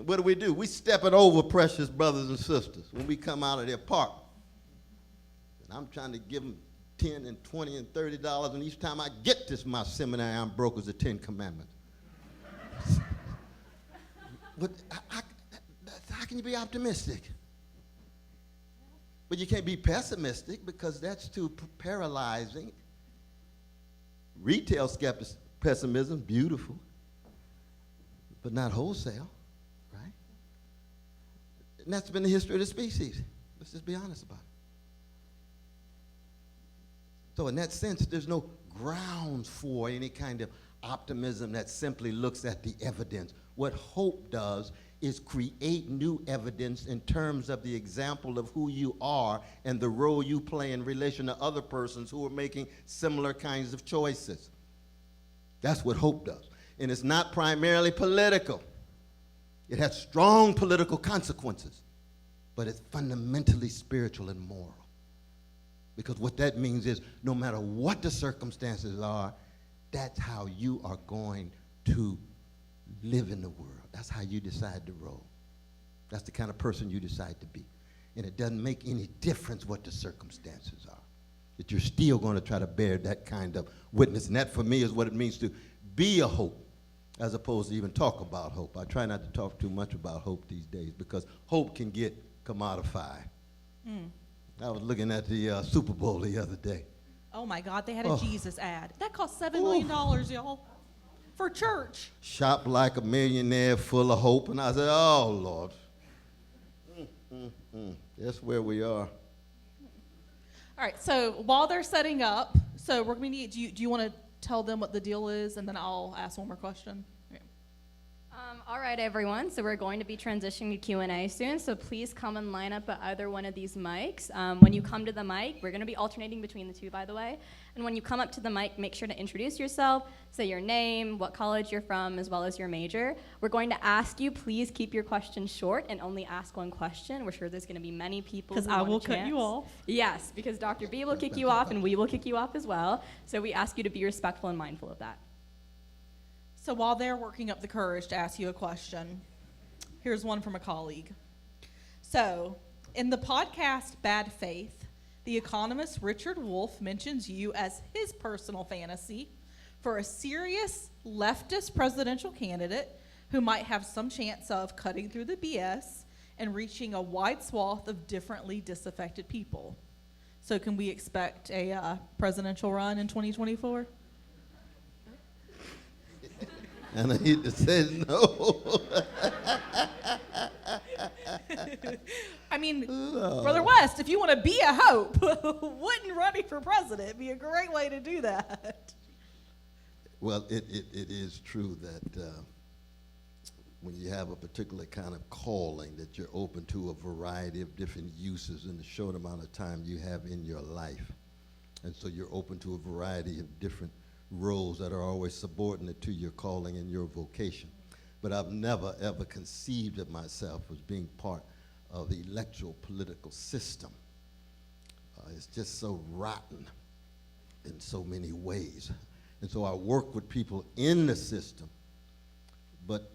what do? We stepping over precious brothers and sisters when we come out of their park. And I'm trying to give them $10 and $20 and $30, and each time I get this, my seminary, I'm broke as the 10 Commandments. But how can you be optimistic? But you can't be pessimistic because that's too paralyzing. Retail pessimism, beautiful, but not wholesale, right? And that's been the history of the species. Let's just be honest about it. So in that sense, there's no grounds for any kind of optimism that simply looks at the evidence. What hope does is create new evidence in terms of the example of who you are and the role you play in relation to other persons who are making similar kinds of choices. That's what hope does. And it's not primarily political. It has strong political consequences, but it's fundamentally spiritual and moral. Because what that means is no matter what the circumstances are, that's how you are going to live in the world. That's how you decide to roll. That's the kind of person you decide to be. And it doesn't make any difference what the circumstances are. That you're still going to try to bear that kind of witness. And that for me is what it means to be a hope as opposed to even talk about hope. I try not to talk too much about hope these days because hope can get commodified. I was looking at the Super Bowl the other day. Oh my God, they had a Jesus ad. That cost $7 million, y'all, for church. Shop like a millionaire, full of hope. And I said, oh, Lord. That's where we are. All right, so while they're setting up, so we're going to need, do you want to tell them what the deal is, and then I'll ask one more question? Okay. All right, everyone. So we're going to be transitioning to Q&A soon. So please come and line up at either one of these mics. When you come to the mic, we're going to be alternating between the two, by the way. And when you come up to the mic, make sure to introduce yourself, say your name, what college you're from, as well as your major. We're going to ask you, please keep your questions short and only ask one question. We're sure there's going to be many people who Because I want will a chance. cut you off. Yes, because Dr. B will kick you off and we will kick you off as well. So we ask you to be respectful and mindful of that. So while they're working up the courage to ask you a question, here's one from a colleague. So, in the podcast Bad Faith, the economist Richard Wolff mentions you as his personal fantasy for a serious leftist presidential candidate who might have some chance of cutting through the BS and reaching a wide swath of differently disaffected people. So can we expect a presidential run in 2024? And I need to say no. I mean, Brother West, if you want to be a hope, wouldn't running for president be a great way to do that? Well, it is true that when you have a particular kind of calling that you're open to a variety of different uses in the short amount of time you have in your life. And so you're open to a variety of different roles that are always subordinate to your calling and your vocation. But I've never, ever conceived of myself as being part of the electoral political system. It's just so rotten in so many ways. And so I work with people in the system, but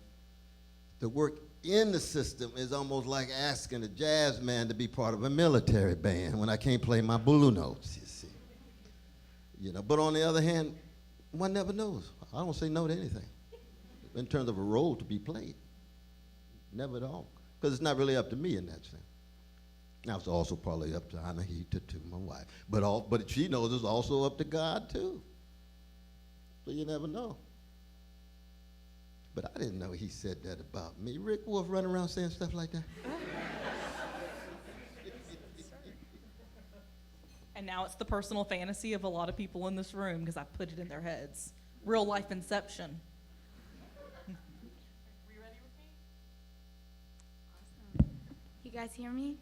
the work in the system is almost like asking a jazz man to be part of a military band when I can't play my blue notes, you see. You know, but on the other hand, one never knows. I don't say no to anything in terms of a role to be played. Never at all. Because it's not really up to me in that sense. Now, it's also probably up to Anahita, to my wife. But she knows it's also up to God, too. So you never know. But I didn't know he said that about me. Rick Wolf running around saying stuff like that. And now it's the personal fantasy of a lot of people in this room because I put it in their heads. Real life inception. Are you ready with me? Awesome. You guys hear me?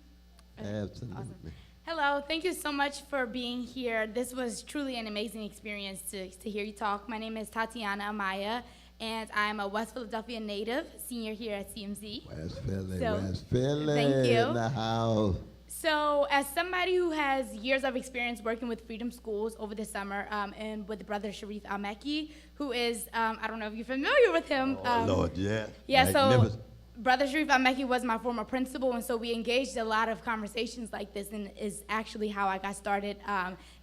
Absolutely. Awesome. Hello, thank you so much for being here. This was truly an amazing experience to hear you talk. My name is Tatiana Amaya, and I'm a West Philadelphia native, senior here at CMZ. West Philly, So, West Philly thank you. in the house. So as somebody who has years of experience working with Freedom Schools over the summer and with Brother Sharif Al-Mekki, who is, I don't know if you're familiar with him. Lord, yeah. Yeah, so Magnificent. Brother Sharif Al-Mekki was my former principal, and so we engaged a lot of conversations like this, and is actually how I got started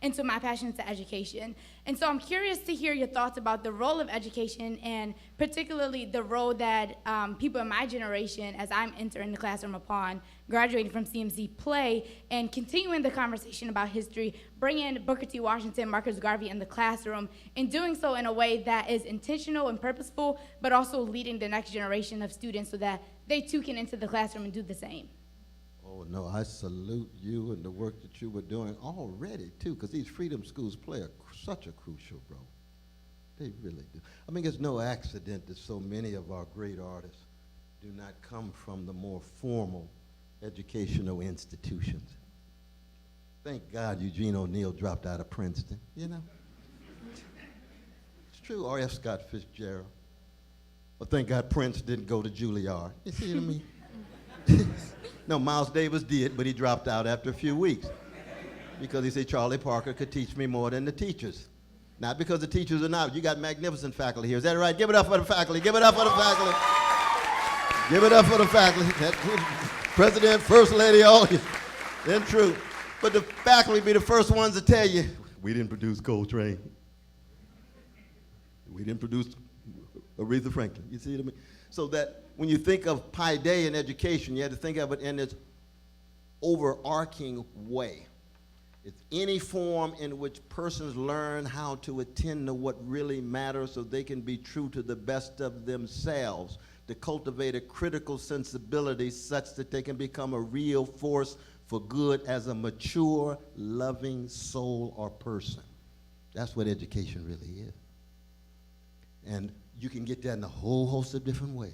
into my passion to education. And so I'm curious to hear your thoughts about the role of education, and particularly the role that people in my generation, as I'm entering the classroom upon graduating from CMZ, play, and continuing the conversation about history, bringing Booker T. Washington, Marcus Garvey in the classroom, and doing so in a way that is intentional and purposeful, but also leading the next generation of students so that they too can enter the classroom and do the same. Oh, no, I salute you and the work that you were doing already, too, because these freedom schools play such a crucial role. They really do. I mean, it's no accident that so many of our great artists do not come from the more formal educational institutions. Thank God Eugene O'Neill dropped out of Princeton, you know. It's true, R.F. Scott Fitzgerald. But thank God Prince didn't go to Juilliard. You see what I mean? No, Miles Davis did, but he dropped out after a few weeks because he said Charlie Parker could teach me more than the teachers. Not because the teachers are not. You got magnificent faculty here. Is that right? Give it up for the faculty. Give it up for the faculty. Give it up for the faculty. That President, First Lady, all then true. But the faculty be the first ones to tell you, we didn't produce Coltrane. We didn't produce Aretha Franklin. You see what I mean? So that when you think of Pi Day in education, you have to think of it in its overarching way. It's any form in which persons learn how to attend to what really matters so they can be true to the best of themselves, to cultivate a critical sensibility such that they can become a real force for good as a mature, loving soul or person. That's what education really is. And you can get that in a whole host of different ways.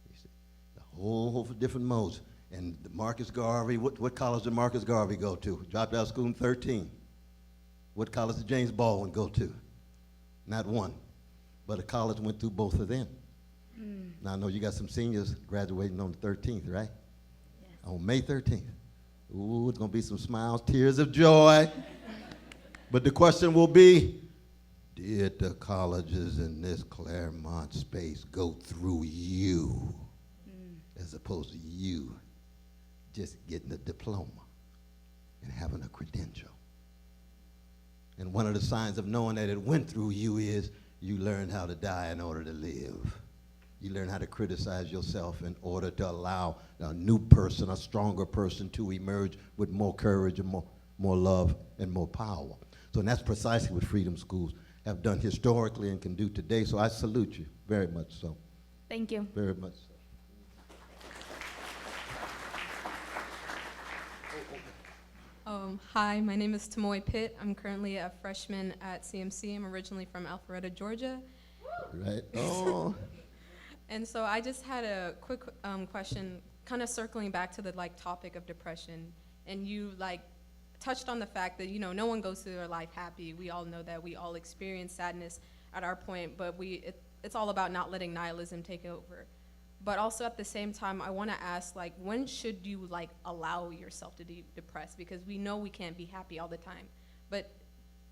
You see, a whole host of different modes. And Marcus Garvey, what college did Marcus Garvey go to? Dropped out of school in 13. What college did James Baldwin go to? Not one, but a college went through both of them. Now I know you got some seniors graduating on the 13th, right? Yes. On May 13th. Ooh, it's gonna be some smiles, tears of joy. But the question will be, did the colleges in this Claremont space go through you as opposed to you just getting a diploma and having a credential? And one of the signs of knowing that it went through you is you learned how to die in order to live. You learn how to criticize yourself in order to allow a new person, a stronger person to emerge with more courage and more love and more power. So and that's precisely what freedom schools have done historically and can do today. So I salute you very much so. Thank you. Very much so. Hi, my name is Tamoy Pitt. I'm currently a freshman at CMC. I'm originally from Alpharetta, Georgia. Right. Oh. And so I just had a quick question, kind of circling back to the topic of depression. And you touched on the fact that no one goes through their life happy. We all know that. We all experience sadness at our point, but it's all about not letting nihilism take over. But also at the same time, I want to ask, like, when should you, like, allow yourself to be depressed? Because we know we can't be happy all the time. But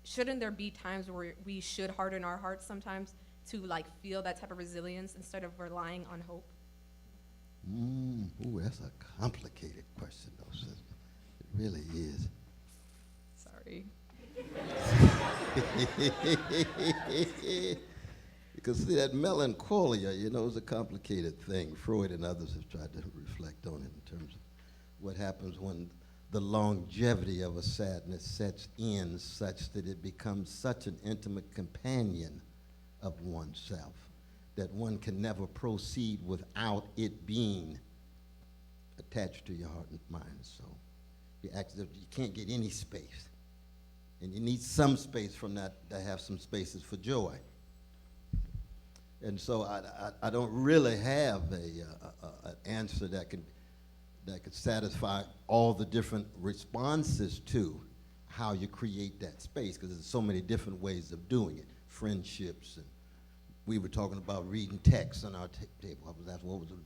shouldn't there be times where we should harden our hearts sometimes to, like, feel that type of resilience instead of relying on hope? Ooh, that's a complicated question, though, sister. It really is. Sorry. Because see, that melancholia, you know, is a complicated thing. Freud and others have tried to reflect on it in terms of what happens when the longevity of a sadness sets in such that it becomes such an intimate companion of oneself that one can never proceed without it being attached to your heart and mind and soul. You can't get any space. And you need some space from that to have some spaces for joy. And so I don't really have an answer that could satisfy all the different responses to how you create that space, because there's so many different ways of doing it. Friendships, and we were talking about reading texts on our table. I was asking what was the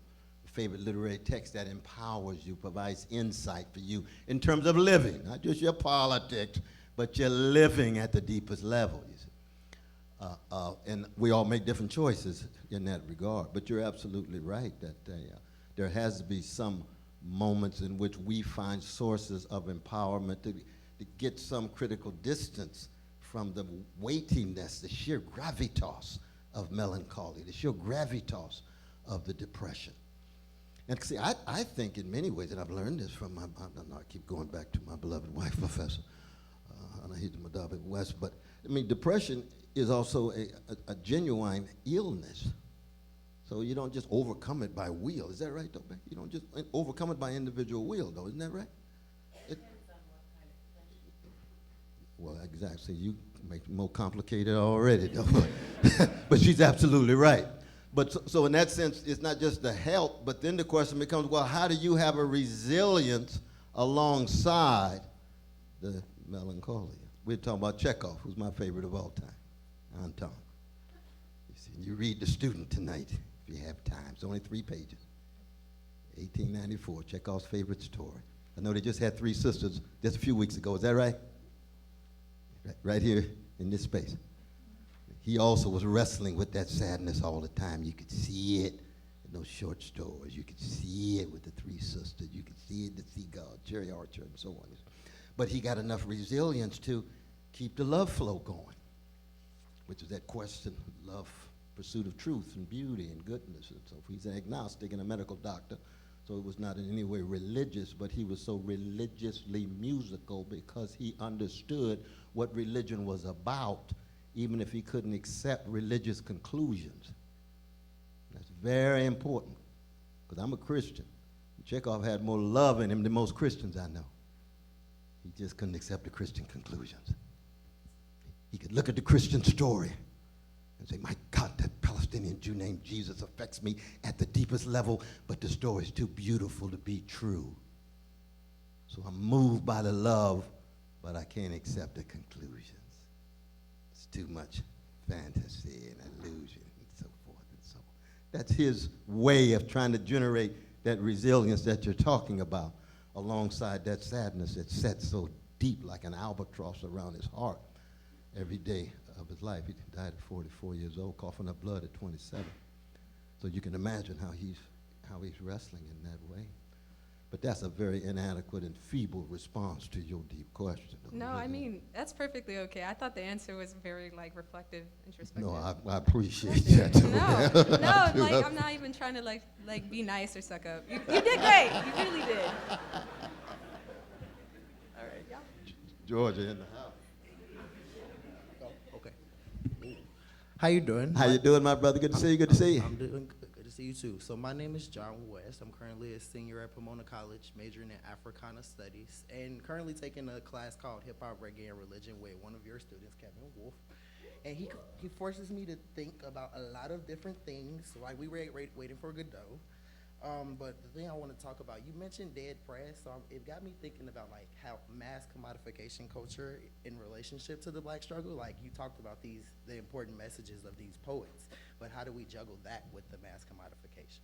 favorite literary text that empowers you, provides insight for you in terms of living, not just your politics, but you're living at the deepest level, you see. And we all make different choices in that regard, but you're absolutely right that there has to be some moments in which we find sources of empowerment to get some critical distance from the weightiness, the sheer gravitas of melancholy, the sheer gravitas of the depression. And see, I think in many ways, and I've learned this from I keep going back to my beloved wife, Professor Dietrich West, but I mean, depression is also a genuine illness. So you don't just overcome it by will. Is that right, though, Becky? You don't just overcome it by individual will, though. Isn't that right? Well, exactly. You make it more complicated already, though. But she's absolutely right. But so in that sense, it's not just the help, but then the question becomes, well, how do you have a resilience alongside the melancholia? We're talking about Chekhov, who's my favorite of all time, Anton. You see, you read The Student tonight, if you have time. It's only 3 pages. 1894, Chekhov's favorite story. I know they just had 3 sisters just a few weeks ago. Is that right? Right here in this space. He also was wrestling with that sadness all the time. You could see it in those short stories. You could see it with the 3 sisters. You could see it in the seagull, Cherry Orchard, and so on. But he got enough resilience to keep the love flow going, which is that question, love, pursuit of truth and beauty and goodness. And so he's an agnostic and a medical doctor, so it was not in any way religious, but he was so religiously musical because he understood what religion was about, even if he couldn't accept religious conclusions. That's very important, because I'm a Christian. Chekhov had more love in him than most Christians I know. He just couldn't accept the Christian conclusions. He could look at the Christian story and say, my God, that Palestinian Jew named Jesus affects me at the deepest level, but the story is too beautiful to be true. So I'm moved by the love, but I can't accept the conclusions. It's too much fantasy and illusion and so forth and so on. That's his way of trying to generate that resilience that you're talking about, alongside that sadness that sets so deep like an albatross around his heart every day of his life. He died at 44 years old, coughing up blood at 27. So you can imagine how he's wrestling in that way. But that's a very inadequate and feeble response to your deep question. No, I mean, that's perfectly okay. I thought the answer was very, like, reflective, introspective. No, I appreciate that. No, like, I'm not even trying to, like be nice or suck up. You did great. You really did. All right, yeah. Georgia in the house. Oh, okay. How you doing? How you doing, my brother? Good to see you. Good to see you. I'm doing good. Good to see you too. So my name is John West. I'm currently a senior at Pomona College, majoring in Africana Studies, and currently taking a class called Hip Hop, Reggae, and Religion with one of your students, Kevin Wolf. And he forces me to think about a lot of different things. Like we were waiting for Godot. But the thing I want to talk about, you mentioned dead press, so it got me thinking about like how mass commodification culture in relationship to the Black struggle. Like you talked about the important messages of these poets, but how do we juggle that with the mass commodification?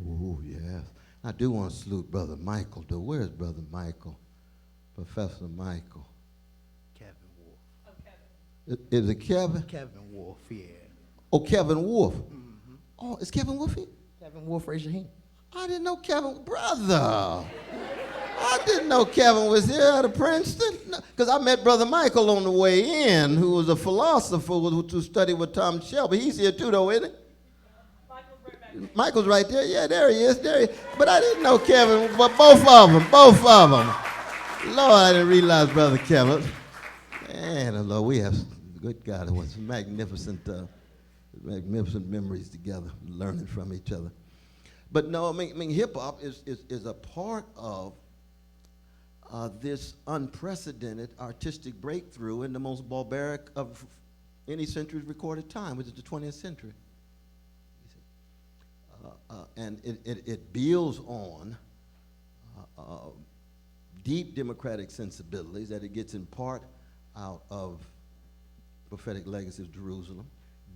Oh, yes. I do want to salute Brother Michael, though. Where's Brother Michael? Professor Michael. Kevin Wolf. Is it Kevin? Kevin Wolf, yeah. Oh, Kevin Wolf. Mm-hmm. Oh, is Kevin Wolf here? Kevin Wolf, raise your hand. I didn't know Kevin, brother. I didn't know Kevin was here out of Princeton. Because I met Brother Michael on the way in, who was a philosopher who studied with Tom Shelby. He's here too, though, isn't he? Michael's right there. Yeah, there he is. But I didn't know Kevin. But both of them. Lord, I didn't realize Brother Kevin. Man, Lord, we have good God. It was magnificent memories together, learning from each other. But no, I mean hip hop is a part of this unprecedented artistic breakthrough in the most barbaric of any century's recorded time, which is the 20th century. And it builds on deep democratic sensibilities that it gets in part out of prophetic legacy of Jerusalem,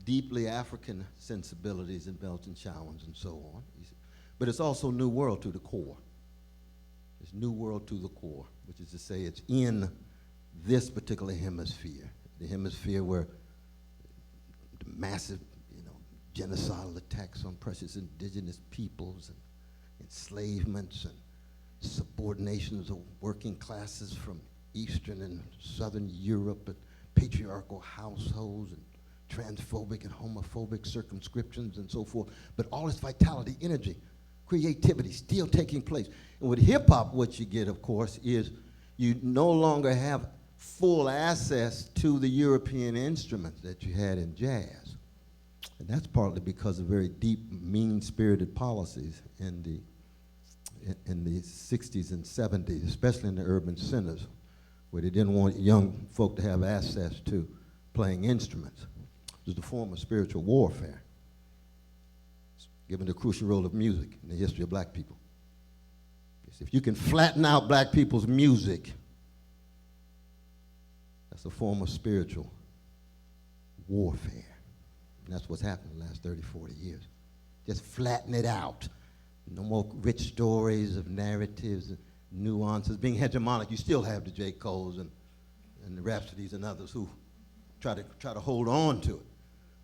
deeply African sensibilities in Belton Challenge and so on. But it's also New World to the core. It's New World to the core, which is to say it's in this particular hemisphere, the hemisphere where the massive genocidal attacks on precious indigenous peoples and enslavements and subordinations of working classes from Eastern and Southern Europe and patriarchal households and transphobic and homophobic circumscriptions and so forth. But all this vitality, energy, creativity still taking place. And with hip hop, what you get, of course, is you no longer have full access to the European instruments that you had in jazz. And that's partly because of very deep, mean-spirited policies in the 60s and 70s, especially in the urban centers, where they didn't want young folk to have access to playing instruments. It was a form of spiritual warfare, given the crucial role of music in the history of black people. If you can flatten out black people's music, that's a form of spiritual warfare. And that's what's happened in the last 30, 40 years. Just flatten it out. No more rich stories of narratives and nuances. Being hegemonic, you still have the J. Coles and the Rhapsodies and others who try to hold on to it.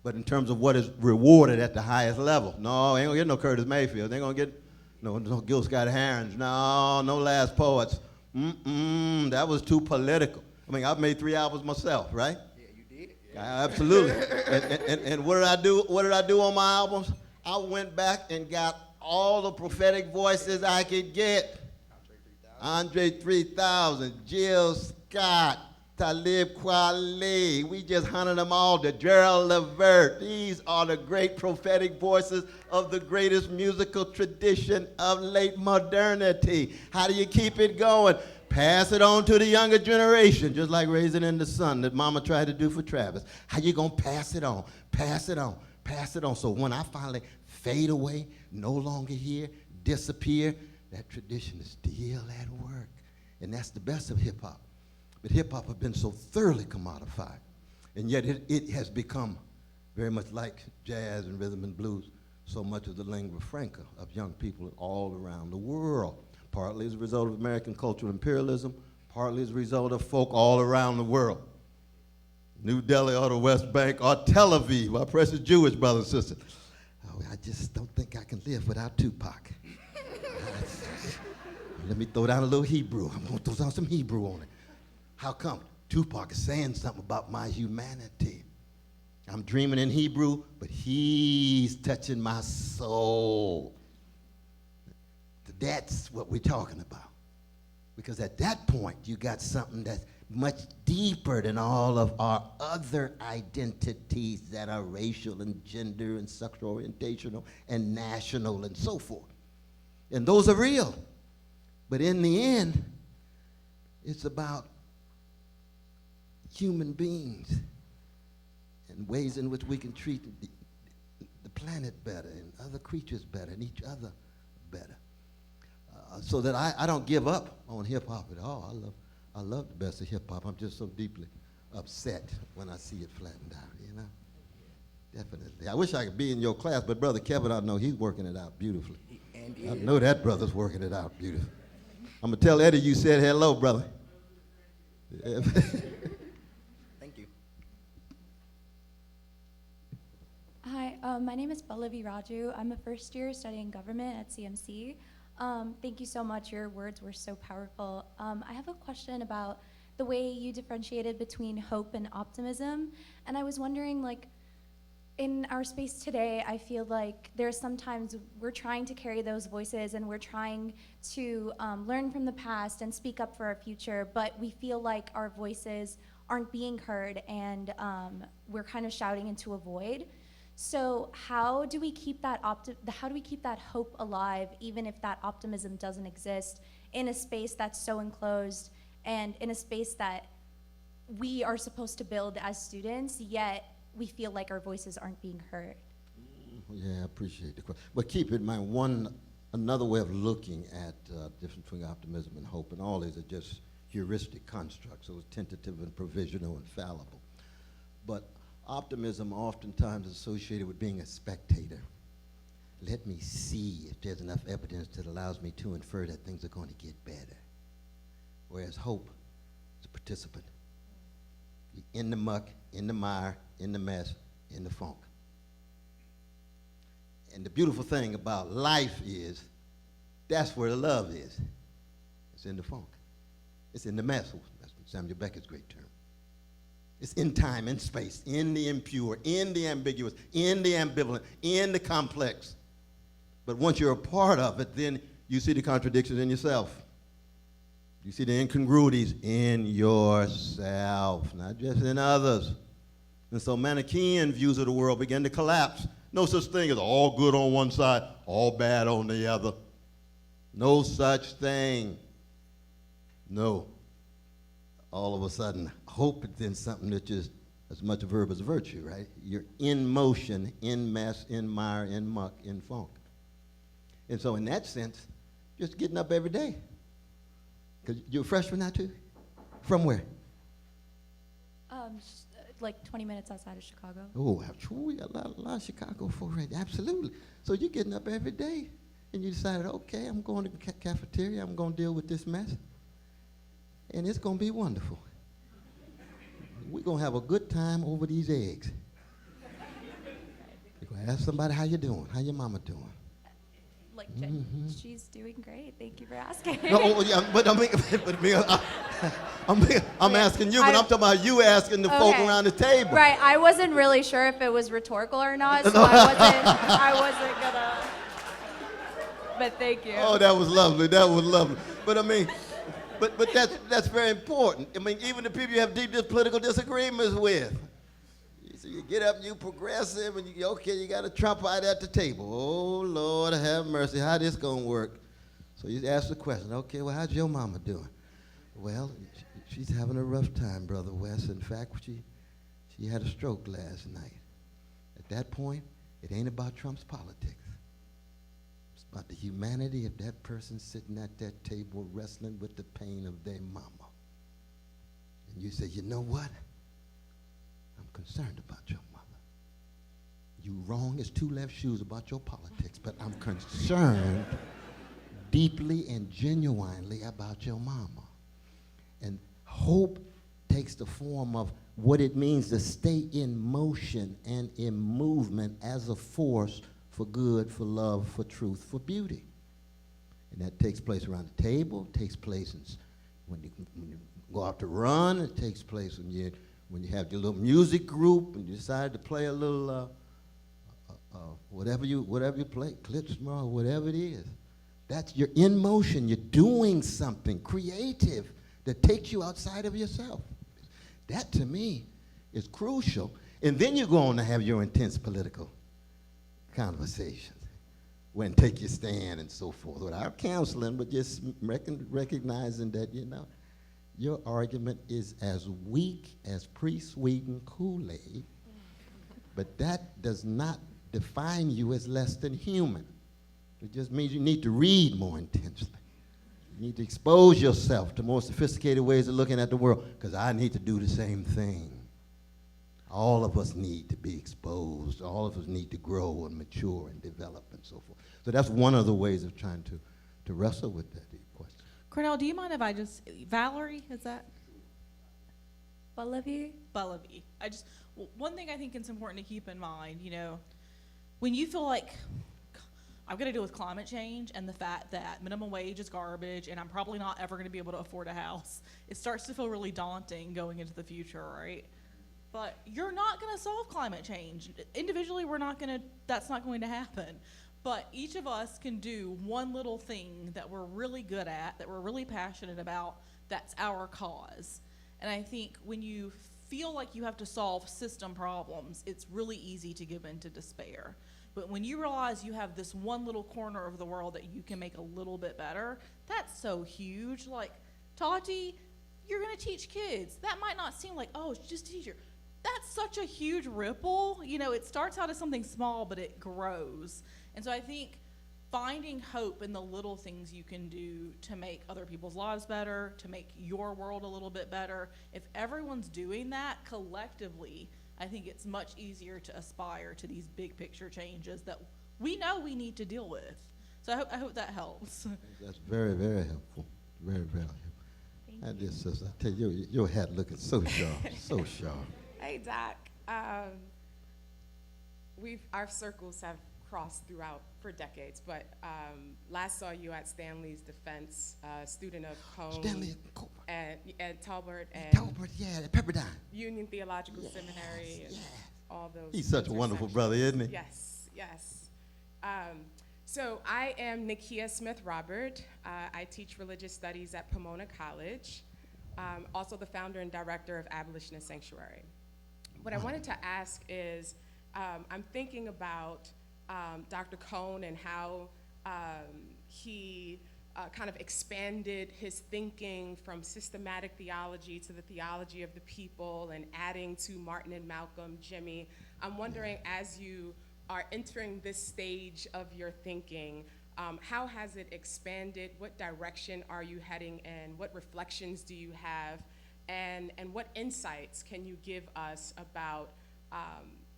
But in terms of what is rewarded at the highest level, no, ain't gonna get no Curtis Mayfield. They ain't gonna get no Gil Scott-Herons. No Last Poets. That was too political. I mean, I've made 3 albums myself, right? Absolutely. And what did I do? What did I do on my albums? I went back and got all the prophetic voices I could get. Andre 3000, Jill Scott, Talib Kweli. We just hunted them all. The Gerald Levert. These are the great prophetic voices of the greatest musical tradition of late modernity. How do you keep it going? Pass it on to the younger generation, just like Raising in the Sun that Mama tried to do for Travis. How you gonna pass it on? Pass it on, pass it on. So when I finally fade away, no longer here, disappear, that tradition is still at work. And that's the best of hip hop. But hip hop has been so thoroughly commodified. And yet it has become very much like jazz and rhythm and blues, so much of the lingua franca of young people all around the world. Partly as a result of American cultural imperialism, partly as a result of folk all around the world. New Delhi or the West Bank or Tel Aviv, our precious Jewish brothers and sisters. Oh, I just don't think I can live without Tupac. Let me throw down a little Hebrew. I'm gonna throw down some Hebrew on it. How come? Tupac is saying something about my humanity. I'm dreaming in Hebrew, but he's touching my soul. That's what we're talking about. Because at that point, you got something that's much deeper than all of our other identities that are racial and gender and sexual orientational and national and so forth. And those are real. But in the end, it's about human beings and ways in which we can treat the planet better and other creatures better and each other better. So that I don't give up on hip-hop at all. I love the best of hip-hop. I'm just so deeply upset when I see it flattened out, you know? Definitely. I wish I could be in your class, but Brother Kevin, I know he's working it out beautifully. I know that brother's working it out beautiful. I'm going to tell Eddie you said hello, brother. Thank you. Hi, my name is Pallavi Raju. I'm a first year studying government at CMC. Thank you so much. Your words were so powerful. I have a question about the way you differentiated between hope and optimism. And I was wondering, like, in our space today, I feel like there's sometimes we're trying to carry those voices and we're trying to learn from the past and speak up for our future, but we feel like our voices aren't being heard and we're kind of shouting into a void. So how do we keep that hope alive, even if that optimism doesn't exist, in a space that's so enclosed and in a space that we are supposed to build as students, yet we feel like our voices aren't being heard? Yeah, I appreciate the question. But keep in mind, another way of looking at difference between optimism and hope, and all these are just heuristic constructs, so it's tentative and provisional and fallible. But optimism oftentimes is associated with being a spectator. Let me see if there's enough evidence that allows me to infer that things are going to get better. Whereas hope is a participant. You're in the muck, in the mire, in the mess, in the funk. And the beautiful thing about life is that's where the love is. It's in the funk. It's in the mess. That's Samuel Beckett's great term. It's in time, in space, in the impure, in the ambiguous, in the ambivalent, in the complex. But once you're a part of it, then you see the contradictions in yourself. You see the incongruities in yourself, not just in others. And so Manichaean views of the world began to collapse. No such thing as all good on one side, all bad on the other. No such thing. No. All of a sudden, hope is then something that's just as much a verb as a virtue, right? You're in motion, in mess, in mire, in muck, in funk. And so in that sense, just getting up every day. Because you're a freshman now too? From where? Like 20 minutes outside of Chicago. Oh, we got a lot of Chicago folk right there. Absolutely. So you're getting up every day, and you decided, okay, I'm going to the cafeteria, I'm going to deal with this mess, and it's going to be wonderful. We're going to have a good time over these eggs. You're going to ask somebody how you doing, how your mama doing. Like, she's doing great. Thank you for asking. No, yeah, but I'm asking you, but I'm talking about you asking the folk around the table. Right, I wasn't really sure if it was rhetorical or not, so I wasn't gonna, but thank you. Oh, that was lovely, that was lovely. But I mean, but that's very important. I mean, even the people you have deep political disagreements with. So you get up and you progressive and you got a Trump out at the table. Oh, Lord have mercy, how this gonna work? So you ask the question, okay, well, how's your mama doing? Well, she's having a rough time, Brother West. In fact, she had a stroke last night. At that point, it ain't about Trump's politics. It's about the humanity of that person sitting at that table wrestling with the pain of their mama. And you say, you know what? I'm concerned about your mother. You wrong as two left shoes about your politics, but I'm concerned deeply and genuinely about your mama. And hope takes the form of what it means to stay in motion and in movement as a force for good, for love, for truth, for beauty. And that takes place around the table, takes place when you go out to run, it takes place when you have your little music group and you decide to play a little whatever you play, klezmer, whatever it is. You're in motion, you're doing something creative that takes you outside of yourself. That to me is crucial. And then you go on to have your intense political conversations when take your stand and so forth without counseling, but just recognizing that, your argument is as weak as pre-sweetened Kool-Aid, but that does not define you as less than human. It just means you need to read more intensely. You need to expose yourself to more sophisticated ways of looking at the world, because I need to do the same thing. all of us need to be exposed. All of us need to grow and mature and develop and so forth. So that's one of the ways of trying to wrestle with that question. Cornel, do you mind if I just, Valerie, is that? Pallavi? Pallavi. One thing I think it's important to keep in mind, when you feel like I've got to deal with climate change and the fact that minimum wage is garbage and I'm probably not ever going to be able to afford a house, it starts to feel really daunting going into the future, right? But you're not going to solve climate change. Individually, that's not going to happen. But each of us can do one little thing that we're really good at, that we're really passionate about, that's our cause. And I think when you feel like you have to solve system problems, it's really easy to give in to despair. But when you realize you have this one little corner of the world that you can make a little bit better, that's so huge. Like, Tati, you're going to teach kids. That might not seem like, oh, it's just a teacher. That's such a huge ripple. It starts out as something small, but it grows. And so I think finding hope in the little things you can do to make other people's lives better, to make your world a little bit better, if everyone's doing that collectively, I think it's much easier to aspire to these big picture changes that we know we need to deal with. So I hope that helps. That's very, very helpful. Very, very helpful. And this sister, I tell you, your hat looking so sharp, so sharp. Hey, Doc. Our circles have crossed throughout for decades, but last saw you at Stanley's Defense, student of Cone. Stanley and Talbert and Talbert, yeah, Pepperdine. Union Theological Seminary and all those. He's such a wonderful brother, isn't he? Yes, yes. So I am Nakia Smith-Robert. I teach religious studies at Pomona College. Also the founder and director of Abolitionist Sanctuary. What I wanted to ask is, I'm thinking about Dr. Cone and how he kind of expanded his thinking from systematic theology to the theology of the people and adding to Martin and Malcolm, Jimmy. I'm wondering, as you are entering this stage of your thinking, how has it expanded? What direction are you heading in? What reflections do you have? And what insights can you give us about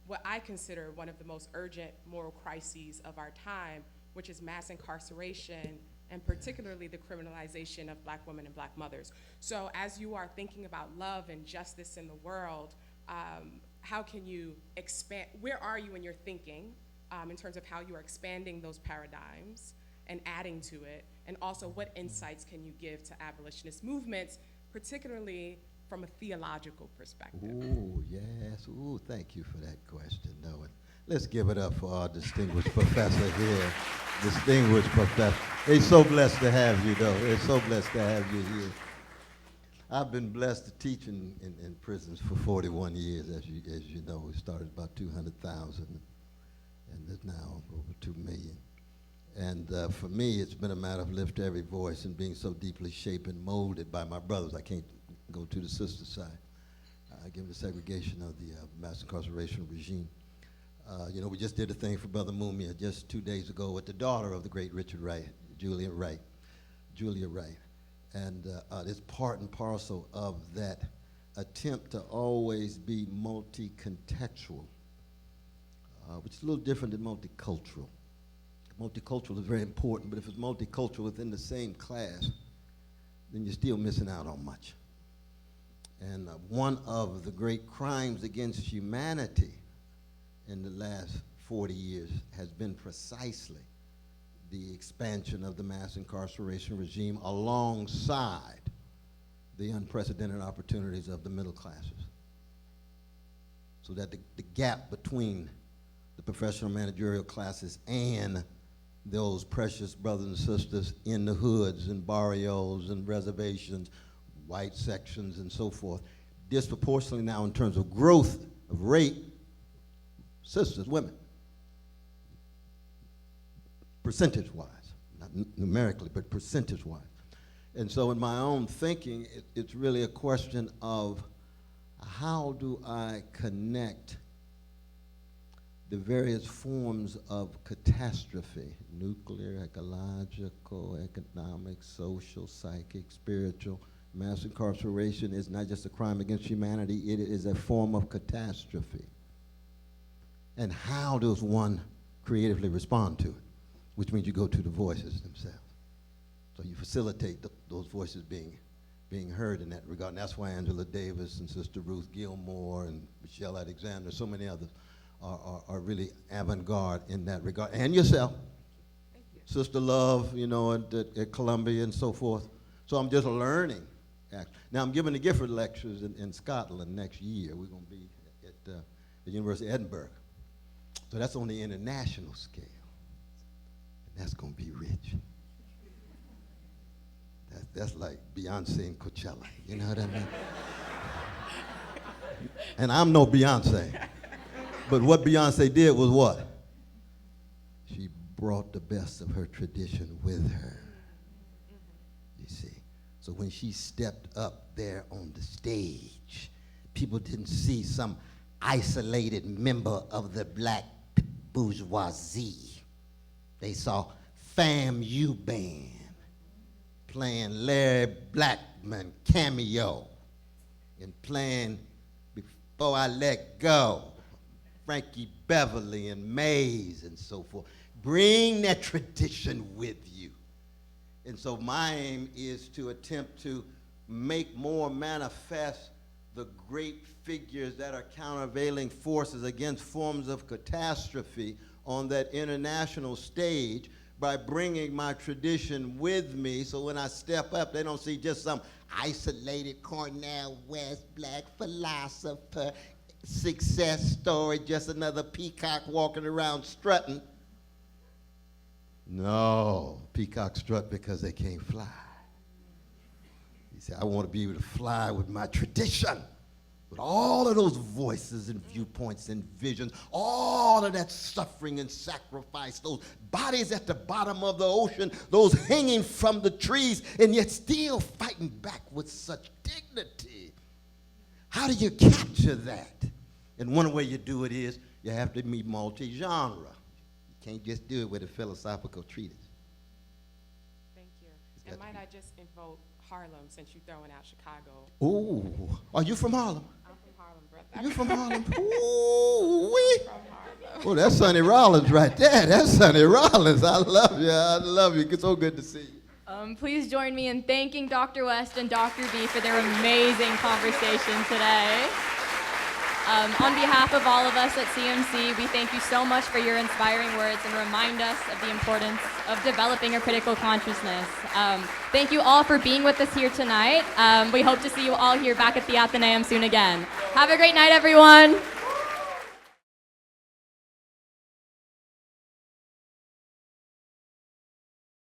what I consider one of the most urgent moral crises of our time, which is mass incarceration, and particularly the criminalization of Black women and Black mothers. So as you are thinking about love and justice in the world, how can you expand, where are you in your thinking in terms of how you are expanding those paradigms and adding to it? And also, what insights can you give to abolitionist movements, particularly from a theological perspective? Ooh, yes. Ooh, thank you for that question, Noah. Let's give it up for our distinguished professor here. Distinguished professor. They're so blessed to have you, though. They're so blessed to have you here. I've been blessed to teach in prisons for 41 years, as you know. We started about 200,000, and there's now over 2 million. And for me, it's been a matter of lift every voice and being so deeply shaped and molded by my brothers. I can't go to the sister side, given the segregation of the mass incarceration regime. We just did a thing for Brother Mumia just 2 days ago with the daughter of the great Richard Wright, Julia Wright. And it's part and parcel of that attempt to always be multi-contextual, which is a little different than multicultural. Multicultural is very important, but if it's multicultural within the same class, then you're still missing out on much. And one of the great crimes against humanity in the last 40 years has been precisely the expansion of the mass incarceration regime alongside the unprecedented opportunities of the middle classes. So that the gap between the professional managerial classes and those precious brothers and sisters in the hoods and barrios and reservations, white sections and so forth, disproportionately now in terms of growth of rate, sisters, women, percentage-wise, not numerically, but percentage-wise. And so in my own thinking, it's really a question of how do I connect the various forms of catastrophe, nuclear, ecological, economic, social, psychic, spiritual, Mass incarceration is not just a crime against humanity, it is a form of catastrophe. And how does one creatively respond to it? Which means you go to the voices themselves. So you facilitate those voices being heard in that regard. And that's why Angela Davis and Sister Ruth Gilmore and Michelle Alexander, so many others are really avant-garde in that regard. And yourself. Thank you. Sister Love, you know, at Columbia and so forth. So I'm just learning. Now I'm giving the Gifford lectures in Scotland next year. We're going to be at the University of Edinburgh. So that's on the international scale. And that's going to be rich. That's like Beyonce and Coachella, you know what I mean? And I'm no Beyonce. But what Beyonce did was what? She brought the best of her tradition with her. You see? So when she stepped up there on the stage, people didn't see some isolated member of the black bourgeoisie. They saw FAMU Band playing Larry Blackman cameo and playing Before I Let Go, Frankie Beverly and Mays and so forth. Bring that tradition with you. And so my aim is to attempt to make more manifest the great figures that are countervailing forces against forms of catastrophe on that international stage by bringing my tradition with me, so when I step up, they don't see just some isolated Cornel West black philosopher, success story, just another peacock walking around strutting. No, peacocks strut because they can't fly. He said, I want to be able to fly with my tradition, with all of those voices and viewpoints and visions, all of that suffering and sacrifice, those bodies at the bottom of the ocean, those hanging from the trees, and yet still fighting back with such dignity. How do you capture that? And one way you do it is you have to be multi-genre. You can't just do it with a philosophical treatise. Thank you. And might I just invoke Harlem, since you're throwing out Chicago? Ooh, are you from Harlem? I'm from Harlem, brother. You from Harlem? Ooh, wee. From Harlem. Oh, that's Sonny Rollins right there. That's Sonny Rollins. I love you. I love you. It's so good to see you. Please join me in thanking Dr. West and Dr. B for their amazing conversation today. On behalf of all of us at CMC, we thank you so much for your inspiring words and remind us of the importance of developing a critical consciousness. Thank you all for being with us here tonight. We hope to see you all here back at the Athenaeum soon again. Have a great night, everyone.